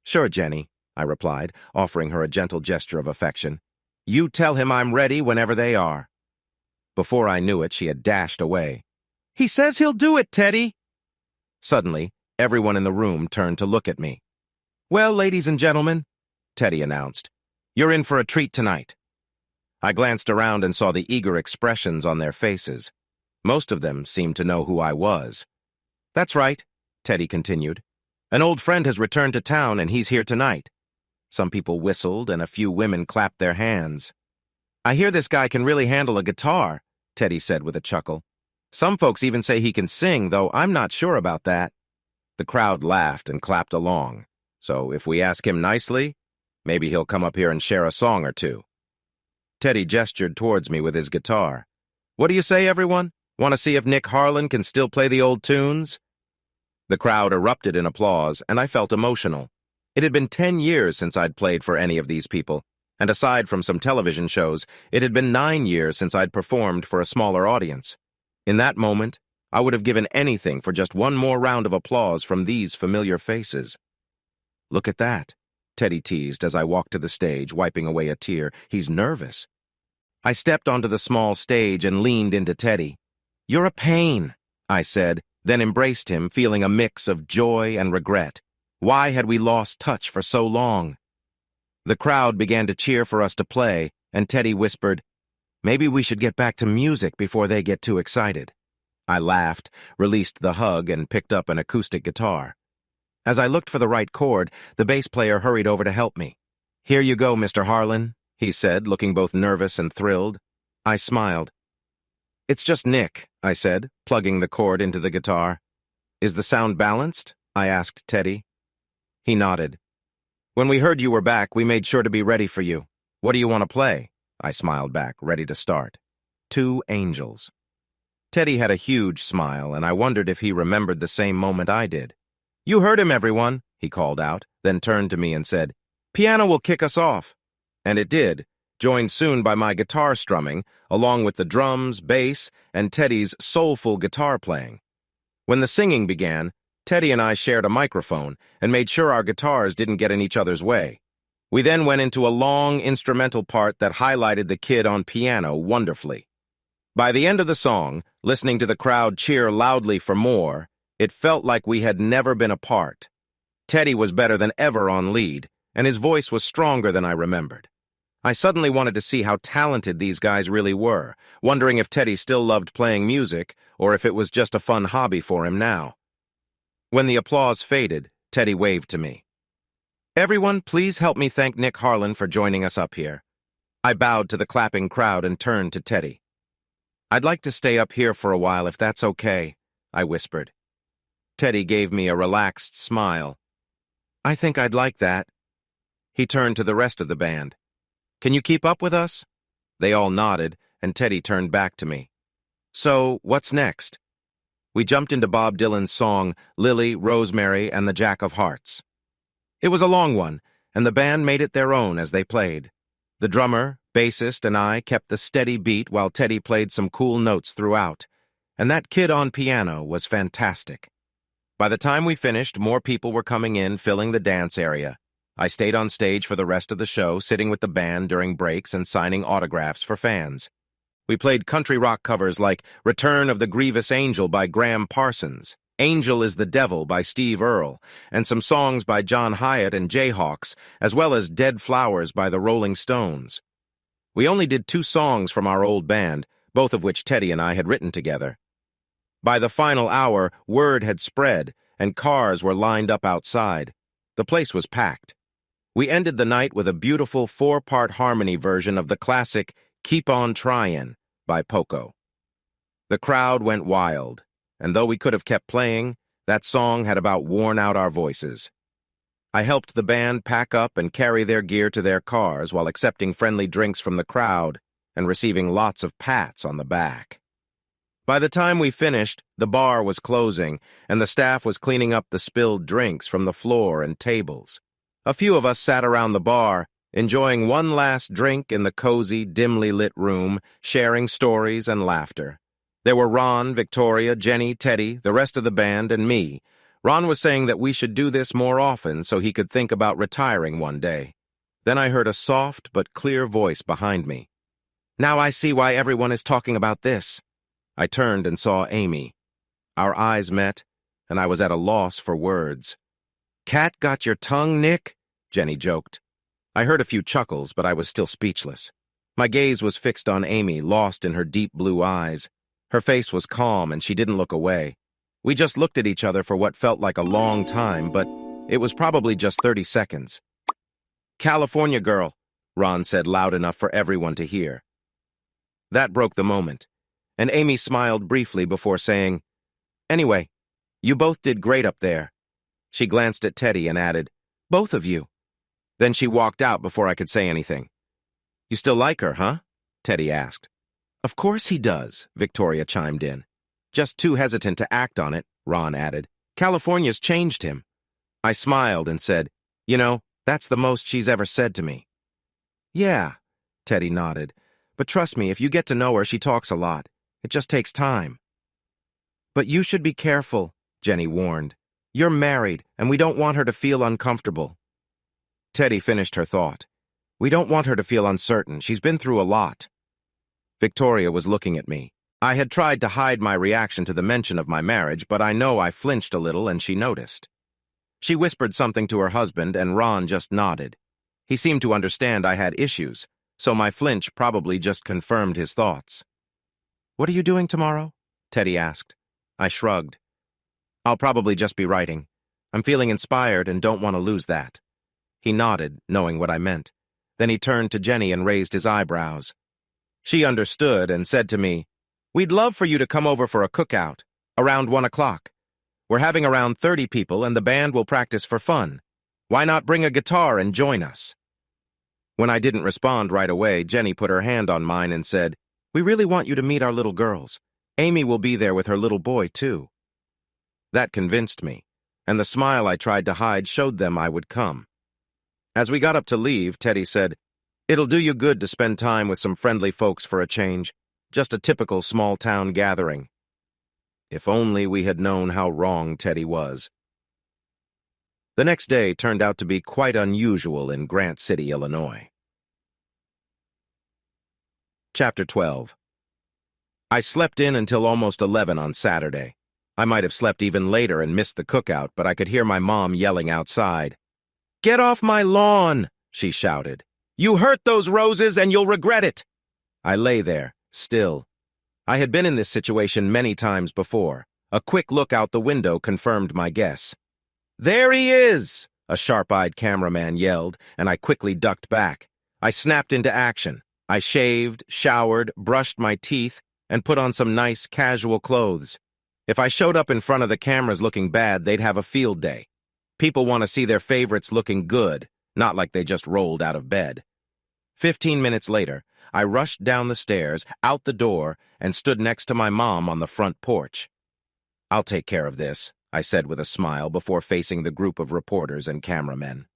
"Sure, Jenny," I replied, offering her a gentle gesture of affection. "You tell him I'm ready whenever they are." Before I knew it, she had dashed away. "He says he'll do it, Teddy!" Suddenly, everyone in the room turned to look at me. "Well, ladies and gentlemen," Teddy announced, "you're in for a treat tonight." I glanced around and saw the eager expressions on their faces. Most of them seemed to know who I was. "That's right," Teddy continued. "An old friend has returned to town and he's here tonight." Some people whistled and a few women clapped their hands. "I hear this guy can really handle a guitar," Teddy said with a chuckle. "Some folks even say he can sing, though I'm not sure about that." The crowd laughed and clapped along. "So if we ask him nicely, maybe he'll come up here and share a song or two." Teddy gestured towards me with his guitar. "What do you say, everyone? Want to see if Nick Harlan can still play the old tunes?" The crowd erupted in applause, and I felt emotional. It had been 10 years since I'd played for any of these people, and aside from some television shows, it had been 9 years since I'd performed for a smaller audience. In that moment, I would have given anything for just one more round of applause from these familiar faces. "Look at that," Teddy teased as I walked to the stage, wiping away a tear. "He's nervous." I stepped onto the small stage and leaned into Teddy. "You're a pain," I said, then embraced him, feeling a mix of joy and regret. Why had we lost touch for so long? The crowd began to cheer for us to play, and Teddy whispered, Maybe we should get back to music before they get too excited. I laughed, released the hug, and picked up an acoustic guitar. As I looked for the right chord, the bass player hurried over to help me. "Here you go, Mr. Harlan," he said, looking both nervous and thrilled. I smiled. "It's just Nick," I said, plugging the cord into the guitar. "Is the sound balanced?" I asked Teddy. He nodded. "When we heard you were back, we made sure to be ready for you. What do you want to play?" I smiled back, ready to start. "Two Angels." Teddy had a huge smile, and I wondered if he remembered the same moment I did. "You heard him, everyone," he called out, then turned to me and said, "Piano will kick us off." And it did, joined soon by my guitar strumming, along with the drums, bass, and Teddy's soulful guitar playing. When the singing began, Teddy and I shared a microphone and made sure our guitars didn't get in each other's way. We then went into a long instrumental part that highlighted the kid on piano wonderfully. By the end of the song, listening to the crowd cheer loudly for more, it felt like we had never been apart. Teddy was better than ever on lead, and his voice was stronger than I remembered. I suddenly wanted to see how talented these guys really were, wondering if Teddy still loved playing music or if it was just a fun hobby for him now. When the applause faded, Teddy waved to me. "Everyone, please help me thank Nick Harlan for joining us up here." I bowed to the clapping crowd and turned to Teddy. "I'd like to stay up here for a while if that's okay," I whispered. Teddy gave me a relaxed smile. "I think I'd like that." He turned to the rest of the band. "Can you keep up with us?" They all nodded, and Teddy turned back to me. "So, what's next?" We jumped into Bob Dylan's song, Lily, Rosemary, and the Jack of Hearts. It was a long one, and the band made it their own as they played. The drummer, bassist, and I kept the steady beat while Teddy played some cool notes throughout, and that kid on piano was fantastic. By the time we finished, more people were coming in, filling the dance area. I stayed on stage for the rest of the show, sitting with the band during breaks and signing autographs for fans. We played country rock covers like Return of the Grievous Angel by Graham Parsons, Angel is the Devil by Steve Earle, and some songs by John Hyatt and Jayhawks, as well as Dead Flowers by the Rolling Stones. We only did 2 songs from our old band, both of which Teddy and I had written together. By the final hour, word had spread, and cars were lined up outside. The place was packed. We ended the night with a beautiful 4-part harmony version of the classic Keep On Tryin' by Poco. The crowd went wild, and though we could have kept playing, that song had about worn out our voices. I helped the band pack up and carry their gear to their cars while accepting friendly drinks from the crowd and receiving lots of pats on the back. By the time we finished, the bar was closing, and the staff was cleaning up the spilled drinks from the floor and tables. A few of us sat around the bar, enjoying one last drink in the cozy, dimly lit room, sharing stories and laughter. There were Ron, Victoria, Jenny, Teddy, the rest of the band, and me. Ron was saying that we should do this more often so he could think about retiring one day. Then I heard a soft but clear voice behind me. "Now I see why everyone is talking about this." I turned and saw Amy. Our eyes met, and I was at a loss for words. "Cat got your tongue, Nick?" Jenny joked. I heard a few chuckles, but I was still speechless. My gaze was fixed on Amy, lost in her deep blue eyes. Her face was calm, and she didn't look away. We just looked at each other for what felt like a long time, but it was probably just 30 seconds. "California girl," Ron said loud enough for everyone to hear. That broke the moment, and Amy smiled briefly before saying, "Anyway, you both did great up there." She glanced at Teddy and added, "Both of you." Then she walked out before I could say anything. "You still like her, huh?" Teddy asked. "Of course he does," Victoria chimed in. "Just too hesitant to act on it," Ron added. "California's changed him." I smiled and said, "You know, that's the most she's ever said to me." "Yeah," Teddy nodded. "But trust me, if you get to know her, she talks a lot. It just takes time." "But you should be careful," Jenny warned. "You're married, and we don't want her to feel uncomfortable." Teddy finished her thought. "We don't want her to feel uncertain. She's been through a lot." Victoria was looking at me. I had tried to hide my reaction to the mention of my marriage, but I know I flinched a little and she noticed. She whispered something to her husband, and Ron just nodded. He seemed to understand I had issues, so my flinch probably just confirmed his thoughts. "What are you doing tomorrow?" Teddy asked. I shrugged. "I'll probably just be writing. I'm feeling inspired and don't want to lose that." He nodded, knowing what I meant. Then he turned to Jenny and raised his eyebrows. She understood and said to me, "We'd love for you to come over for a cookout, around 1 o'clock. We're having around 30 people and the band will practice for fun. Why not bring a guitar and join us?" When I didn't respond right away, Jenny put her hand on mine and said, "We really want you to meet our little girls. Amy will be there with her little boy, too." That convinced me, and the smile I tried to hide showed them I would come. As we got up to leave, Teddy said, "It'll do you good to spend time with some friendly folks for a change. Just a typical small-town gathering." If only we had known how wrong Teddy was. The next day turned out to be quite unusual in Grant City, Illinois. Chapter 12. I slept in until almost 11 on Saturday. I might have slept even later and missed the cookout, but I could hear my mom yelling outside. "Get off my lawn!" she shouted. "You hurt those roses and you'll regret it!" I lay there, still. I had been in this situation many times before. A quick look out the window confirmed my guess. "There he is!" a sharp-eyed cameraman yelled, and I quickly ducked back. I snapped into action. I shaved, showered, brushed my teeth, and put on some nice, casual clothes. If I showed up in front of the cameras looking bad, they'd have a field day. People want to see their favorites looking good, not like they just rolled out of bed. 15 minutes later, I rushed down the stairs, out the door, and stood next to my mom on the front porch. "I'll take care of this," I said with a smile before facing the group of reporters and cameramen.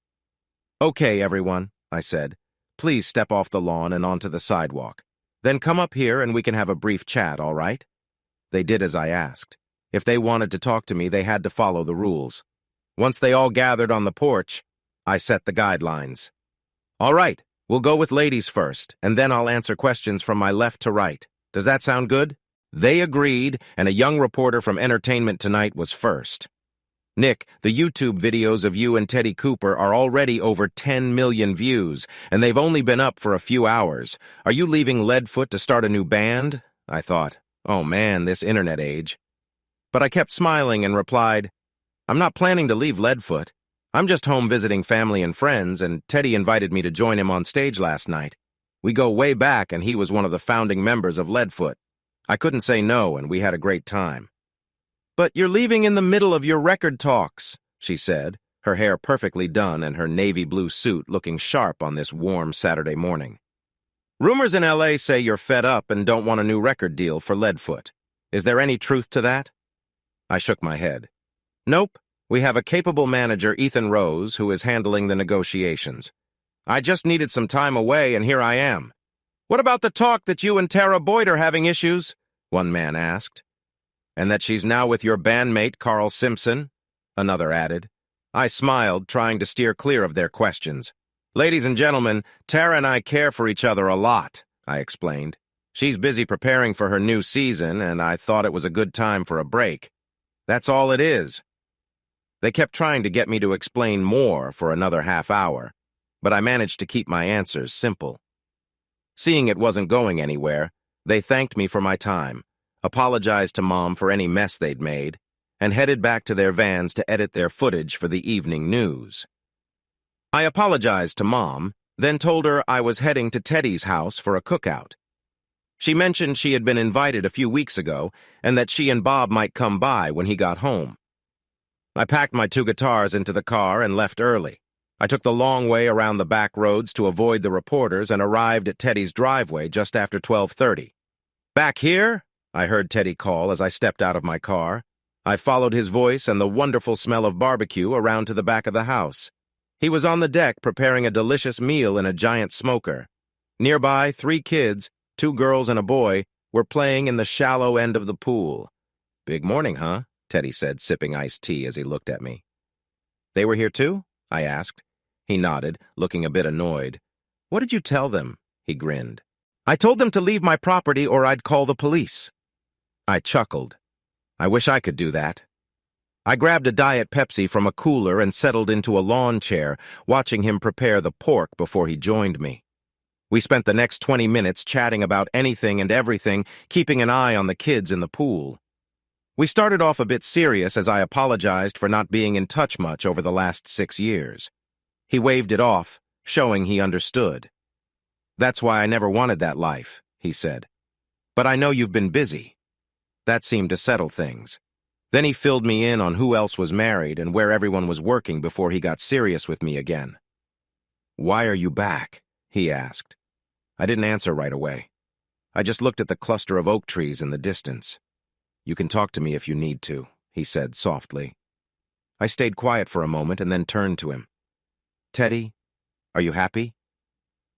"Okay, everyone," I said. "Please step off the lawn and onto the sidewalk. Then come up here and we can have a brief chat, all right?" They did as I asked. If they wanted to talk to me, they had to follow the rules. Once they all gathered on the porch, I set the guidelines. "All right, we'll go with ladies first, and then I'll answer questions from my left to right. Does that sound good?" They agreed, and a young reporter from Entertainment Tonight was first. "Nick, the YouTube videos of you and Teddy Cooper are already over 10 million views, and they've only been up for a few hours. Are you leaving Leadfoot to start a new band?" I thought, oh man, this internet age. But I kept smiling and replied, "I'm not planning to leave Leadfoot. I'm just home visiting family and friends, and Teddy invited me to join him on stage last night. We go way back, and he was one of the founding members of Leadfoot. I couldn't say no, and we had a great time." "But you're leaving in the middle of your record talks," she said, her hair perfectly done and her navy blue suit looking sharp on this warm Saturday morning. "Rumors in LA say you're fed up and don't want a new record deal for Leadfoot. Is there any truth to that?" I shook my head. "Nope. We have a capable manager, Ethan Rose, who is handling the negotiations. I just needed some time away, and here I am." "What about the talk that you and Tara Boyd are having issues?" one man asked. "And that she's now with your bandmate, Carl Simpson?" another added. I smiled, trying to steer clear of their questions. "Ladies and gentlemen, Tara and I care for each other a lot," I explained. "She's busy preparing for her new season, and I thought it was a good time for a break. That's all it is." They kept trying to get me to explain more for another half hour, but I managed to keep my answers simple. Seeing it wasn't going anywhere, they thanked me for my time, apologized to Mom for any mess they'd made, and headed back to their vans to edit their footage for the evening news. I apologized to Mom, then told her I was heading to Teddy's house for a cookout. She mentioned she had been invited a few weeks ago and that she and Bob might come by when he got home. I packed my 2 guitars into the car and left early. I took the long way around the back roads to avoid the reporters and arrived at Teddy's driveway just after 12:30. "Back here?" I heard Teddy call as I stepped out of my car. I followed his voice and the wonderful smell of barbecue around to the back of the house. He was on the deck preparing a delicious meal in a giant smoker. Nearby, 3 kids, 2 girls and a boy, were playing in the shallow end of the pool. "Big morning, huh?" Teddy said, sipping iced tea as he looked at me. "They were here too?" I asked. He nodded, looking a bit annoyed. "What did you tell them?" He grinned. "I told them to leave my property or I'd call the police." I chuckled. I wish I could do that. I grabbed a Diet Pepsi from a cooler and settled into a lawn chair, watching him prepare the pork before he joined me. We spent the next 20 minutes chatting about anything and everything, keeping an eye on the kids in the pool. We started off a bit serious as I apologized for not being in touch much over the last 6 years. He waved it off, showing he understood. "That's why I never wanted that life," he said. "But I know you've been busy." That seemed to settle things. Then he filled me in on who else was married and where everyone was working before he got serious with me again. "Why are you back?" he asked. I didn't answer right away. I just looked at the cluster of oak trees in the distance. "You can talk to me if you need to," he said softly. I stayed quiet for a moment and then turned to him. "Teddy, are you happy?"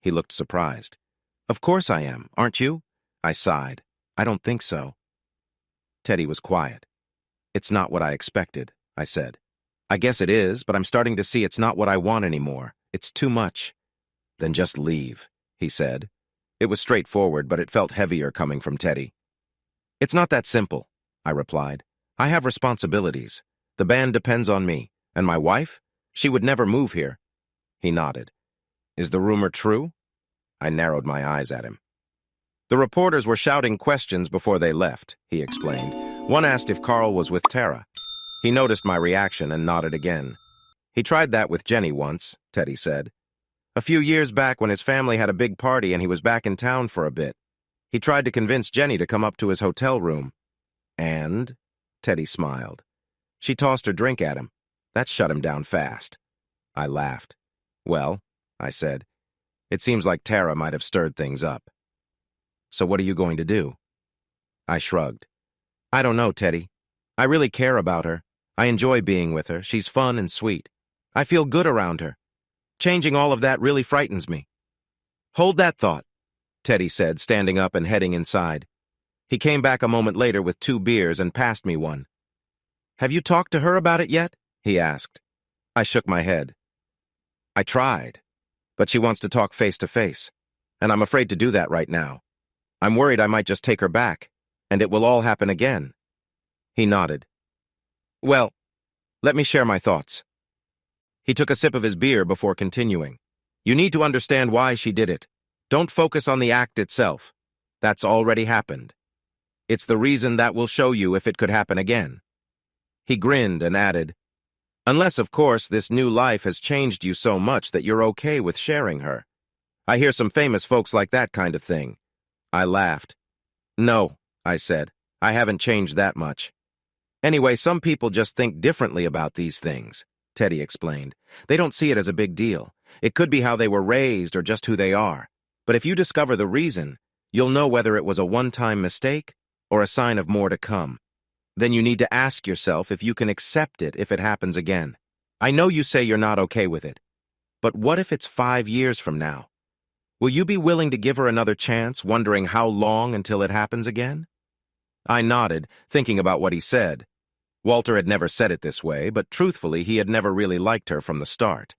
He looked surprised. "Of course I am, aren't you?" I sighed. "I don't think so." Teddy was quiet. "It's not what I expected," I said. "I guess it is, but I'm starting to see it's not what I want anymore. It's too much." "Then just leave," he said. It was straightforward, but it felt heavier coming from Teddy. "It's not that simple," I replied. "I have responsibilities. The band depends on me. And my wife? She would never move here." He nodded. "Is the rumor true?" I narrowed my eyes at him. "The reporters were shouting questions before they left," he explained. One asked if Carl was with Tara. He noticed my reaction and nodded again. "He tried that with Jenny once," Teddy said. "A few years back when his family had a big party and he was back in town for a bit. He tried to convince Jenny to come up to his hotel room." "And?" Teddy smiled. "She tossed her drink at him. That shut him down fast." I laughed. "Well," I said, "it seems like Tara might have stirred things up." "So what are you going to do?" I shrugged. "I don't know, Teddy. I really care about her. I enjoy being with her. She's fun and sweet. I feel good around her. Changing all of that really frightens me." "Hold that thought," Teddy said, standing up and heading inside. He came back a moment later with 2 beers and passed me one. "Have you talked to her about it yet?" he asked. I shook my head. "I tried, but she wants to talk face to face, and I'm afraid to do that right now. I'm worried I might just take her back, and it will all happen again." He nodded. "Well, let me share my thoughts." He took a sip of his beer before continuing. "You need to understand why she did it. Don't focus on the act itself. That's already happened. It's the reason that will show you if it could happen again." He grinned and added, "Unless, of course, this new life has changed you so much that you're okay with sharing her. I hear some famous folks like that kind of thing." I laughed. "No," I said, "I haven't changed that much." "Anyway, some people just think differently about these things," Teddy explained. "They don't see it as a big deal. It could be how they were raised or just who they are. But if you discover the reason, you'll know whether it was a one-time mistake or a sign of more to come. Then you need to ask yourself if you can accept it if it happens again. I know you say you're not okay with it, but what if it's 5 years from now? Will you be willing to give her another chance, wondering how long until it happens again?" I nodded, thinking about what he said. Walter had never said it this way, but truthfully, he had never really liked her from the start.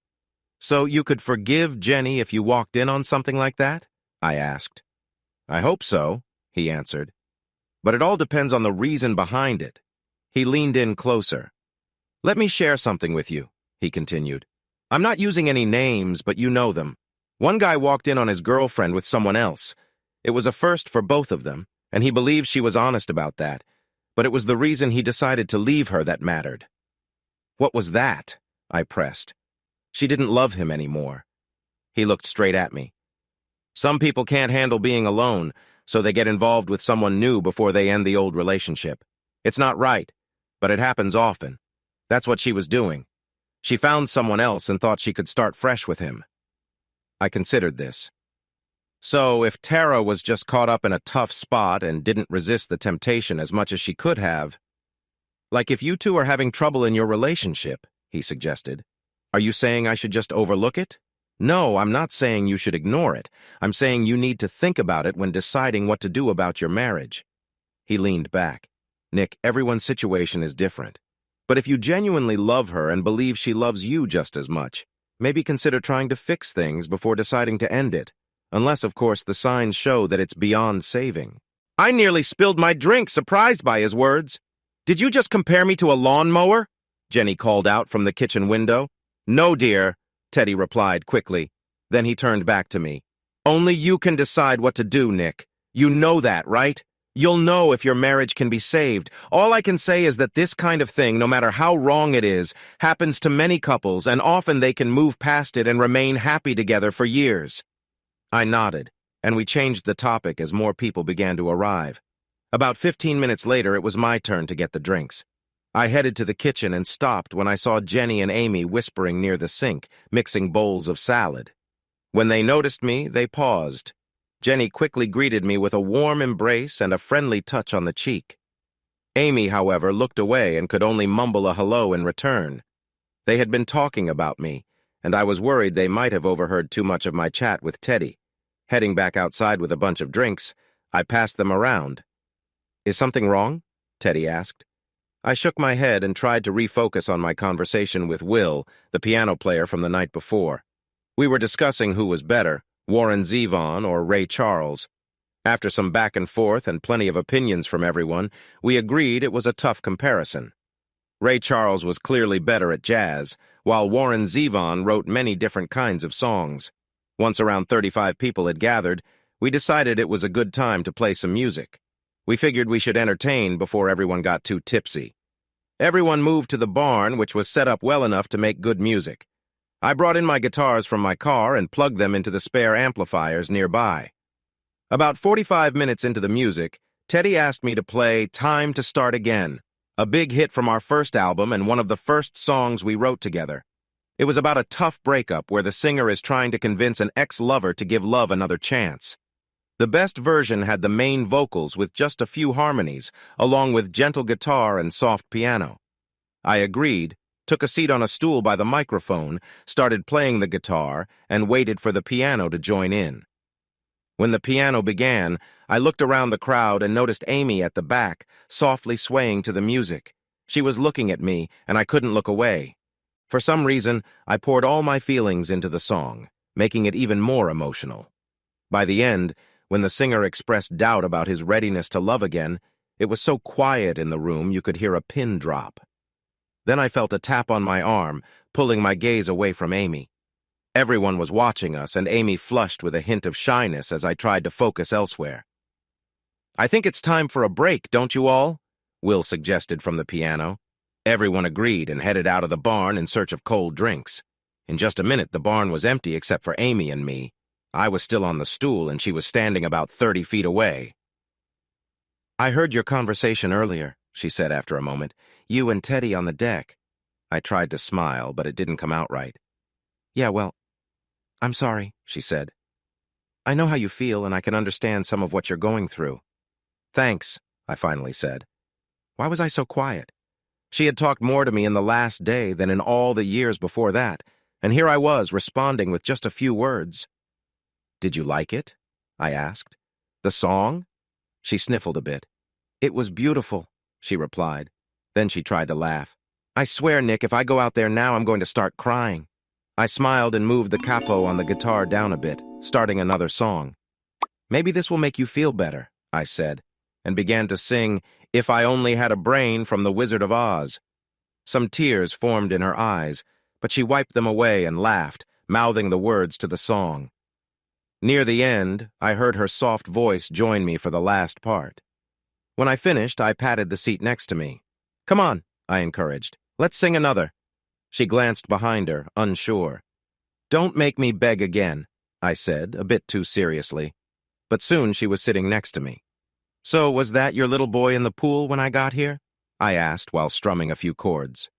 "So you could forgive Jenny if you walked in on something like that?" I asked. "I hope so," he answered. "But it all depends on the reason behind it." He leaned in closer. "Let me share something with you," he continued. "I'm not using any names, but you know them. One guy walked in on his girlfriend with someone else. It was a first for both of them, and he believes she was honest about that. But it was the reason he decided to leave her that mattered." "What was that?" I pressed. "She didn't love him anymore." He looked straight at me. "Some people can't handle being alone, so they get involved with someone new before they end the old relationship. It's not right, but it happens often. That's what she was doing. She found someone else and thought she could start fresh with him." I considered this. So if Tara was just caught up in a tough spot and didn't resist the temptation as much as she could have, like if you two are having trouble in your relationship, he suggested, are you saying I should just overlook it? No, I'm not saying you should ignore it. I'm saying you need to think about it when deciding what to do about your marriage. He leaned back. "Nick, everyone's situation is different. But if you genuinely love her and believe she loves you just as much, maybe consider trying to fix things before deciding to end it. Unless, of course, the signs show that it's beyond saving." I nearly spilled my drink, surprised by his words. "Did you just compare me to a lawnmower?" Jenny called out from the kitchen window. "No, dear," Teddy replied quickly. Then he turned back to me. Only you can decide what to do, Nick. You know that, right? You'll know if your marriage can be saved. All I can say is that this kind of thing, no matter how wrong it is, happens to many couples, and often they can move past it and remain happy together for years. I nodded, and we changed the topic as more people began to arrive. About 15 minutes later, it was my turn to get the drinks. I headed to the kitchen and stopped when I saw Jenny and Amy whispering near the sink, mixing bowls of salad. When they noticed me, they paused. Jenny quickly greeted me with a warm embrace and a friendly touch on the cheek. Amy, however, looked away and could only mumble a hello in return. They had been talking about me, and I was worried they might have overheard too much of my chat with Teddy. Heading back outside with a bunch of drinks, I passed them around. "Is something wrong?" Teddy asked. I shook my head and tried to refocus on my conversation with Will, the piano player from the night before. We were discussing who was better, Warren Zevon or Ray Charles. After some back and forth and plenty of opinions from everyone, we agreed it was a tough comparison. Ray Charles was clearly better at jazz, while Warren Zevon wrote many different kinds of songs. Once around 35 people had gathered, we decided it was a good time to play some music. We figured we should entertain before everyone got too tipsy. Everyone moved to the barn, which was set up well enough to make good music. I brought in my guitars from my car and plugged them into the spare amplifiers nearby. About 45 minutes into the music, Teddy asked me to play "Time to Start Again," a big hit from our first album and one of the first songs we wrote together. It was about a tough breakup where the singer is trying to convince an ex-lover to give love another chance. The best version had the main vocals with just a few harmonies, along with gentle guitar and soft piano. I agreed, took a seat on a stool by the microphone, started playing the guitar, and waited for the piano to join in. When the piano began, I looked around the crowd and noticed Amy at the back, softly swaying to the music. She was looking at me, and I couldn't look away. For some reason, I poured all my feelings into the song, making it even more emotional. By the end, when the singer expressed doubt about his readiness to love again, it was so quiet in the room you could hear a pin drop. Then I felt a tap on my arm, pulling my gaze away from Amy. Everyone was watching us, and Amy flushed with a hint of shyness as I tried to focus elsewhere. "I think it's time for a break, don't you all?" Will suggested from the piano. Everyone agreed and headed out of the barn in search of cold drinks. In just a minute, the barn was empty except for Amy and me. I was still on the stool, and she was standing about 30 feet away. "I heard your conversation earlier," she said after a moment. "You and Teddy on the deck." I tried to smile, but it didn't come out right. "Yeah, well, I'm sorry," she said. "I know how you feel, and I can understand some of what you're going through." "Thanks," I finally said. Why was I so quiet? She had talked more to me in the last day than in all the years before that, and here I was responding with just a few words. "Did you like it?" I asked. "The song?" She sniffled a bit. "It was beautiful," she replied. Then she tried to laugh. "I swear, Nick, if I go out there now, I'm going to start crying." I smiled and moved the capo on the guitar down a bit, starting another song. "Maybe this will make you feel better," I said, and began to sing "If I Only Had a Brain" from The Wizard of Oz. Some tears formed in her eyes, but she wiped them away and laughed, mouthing the words to the song. Near the end, I heard her soft voice join me for the last part. When I finished, I patted the seat next to me. "Come on," I encouraged. "Let's sing another." She glanced behind her, unsure. "Don't make me beg again," I said, a bit too seriously. But soon she was sitting next to me. "So was that your little boy in the pool when I got here?" I asked while strumming a few chords.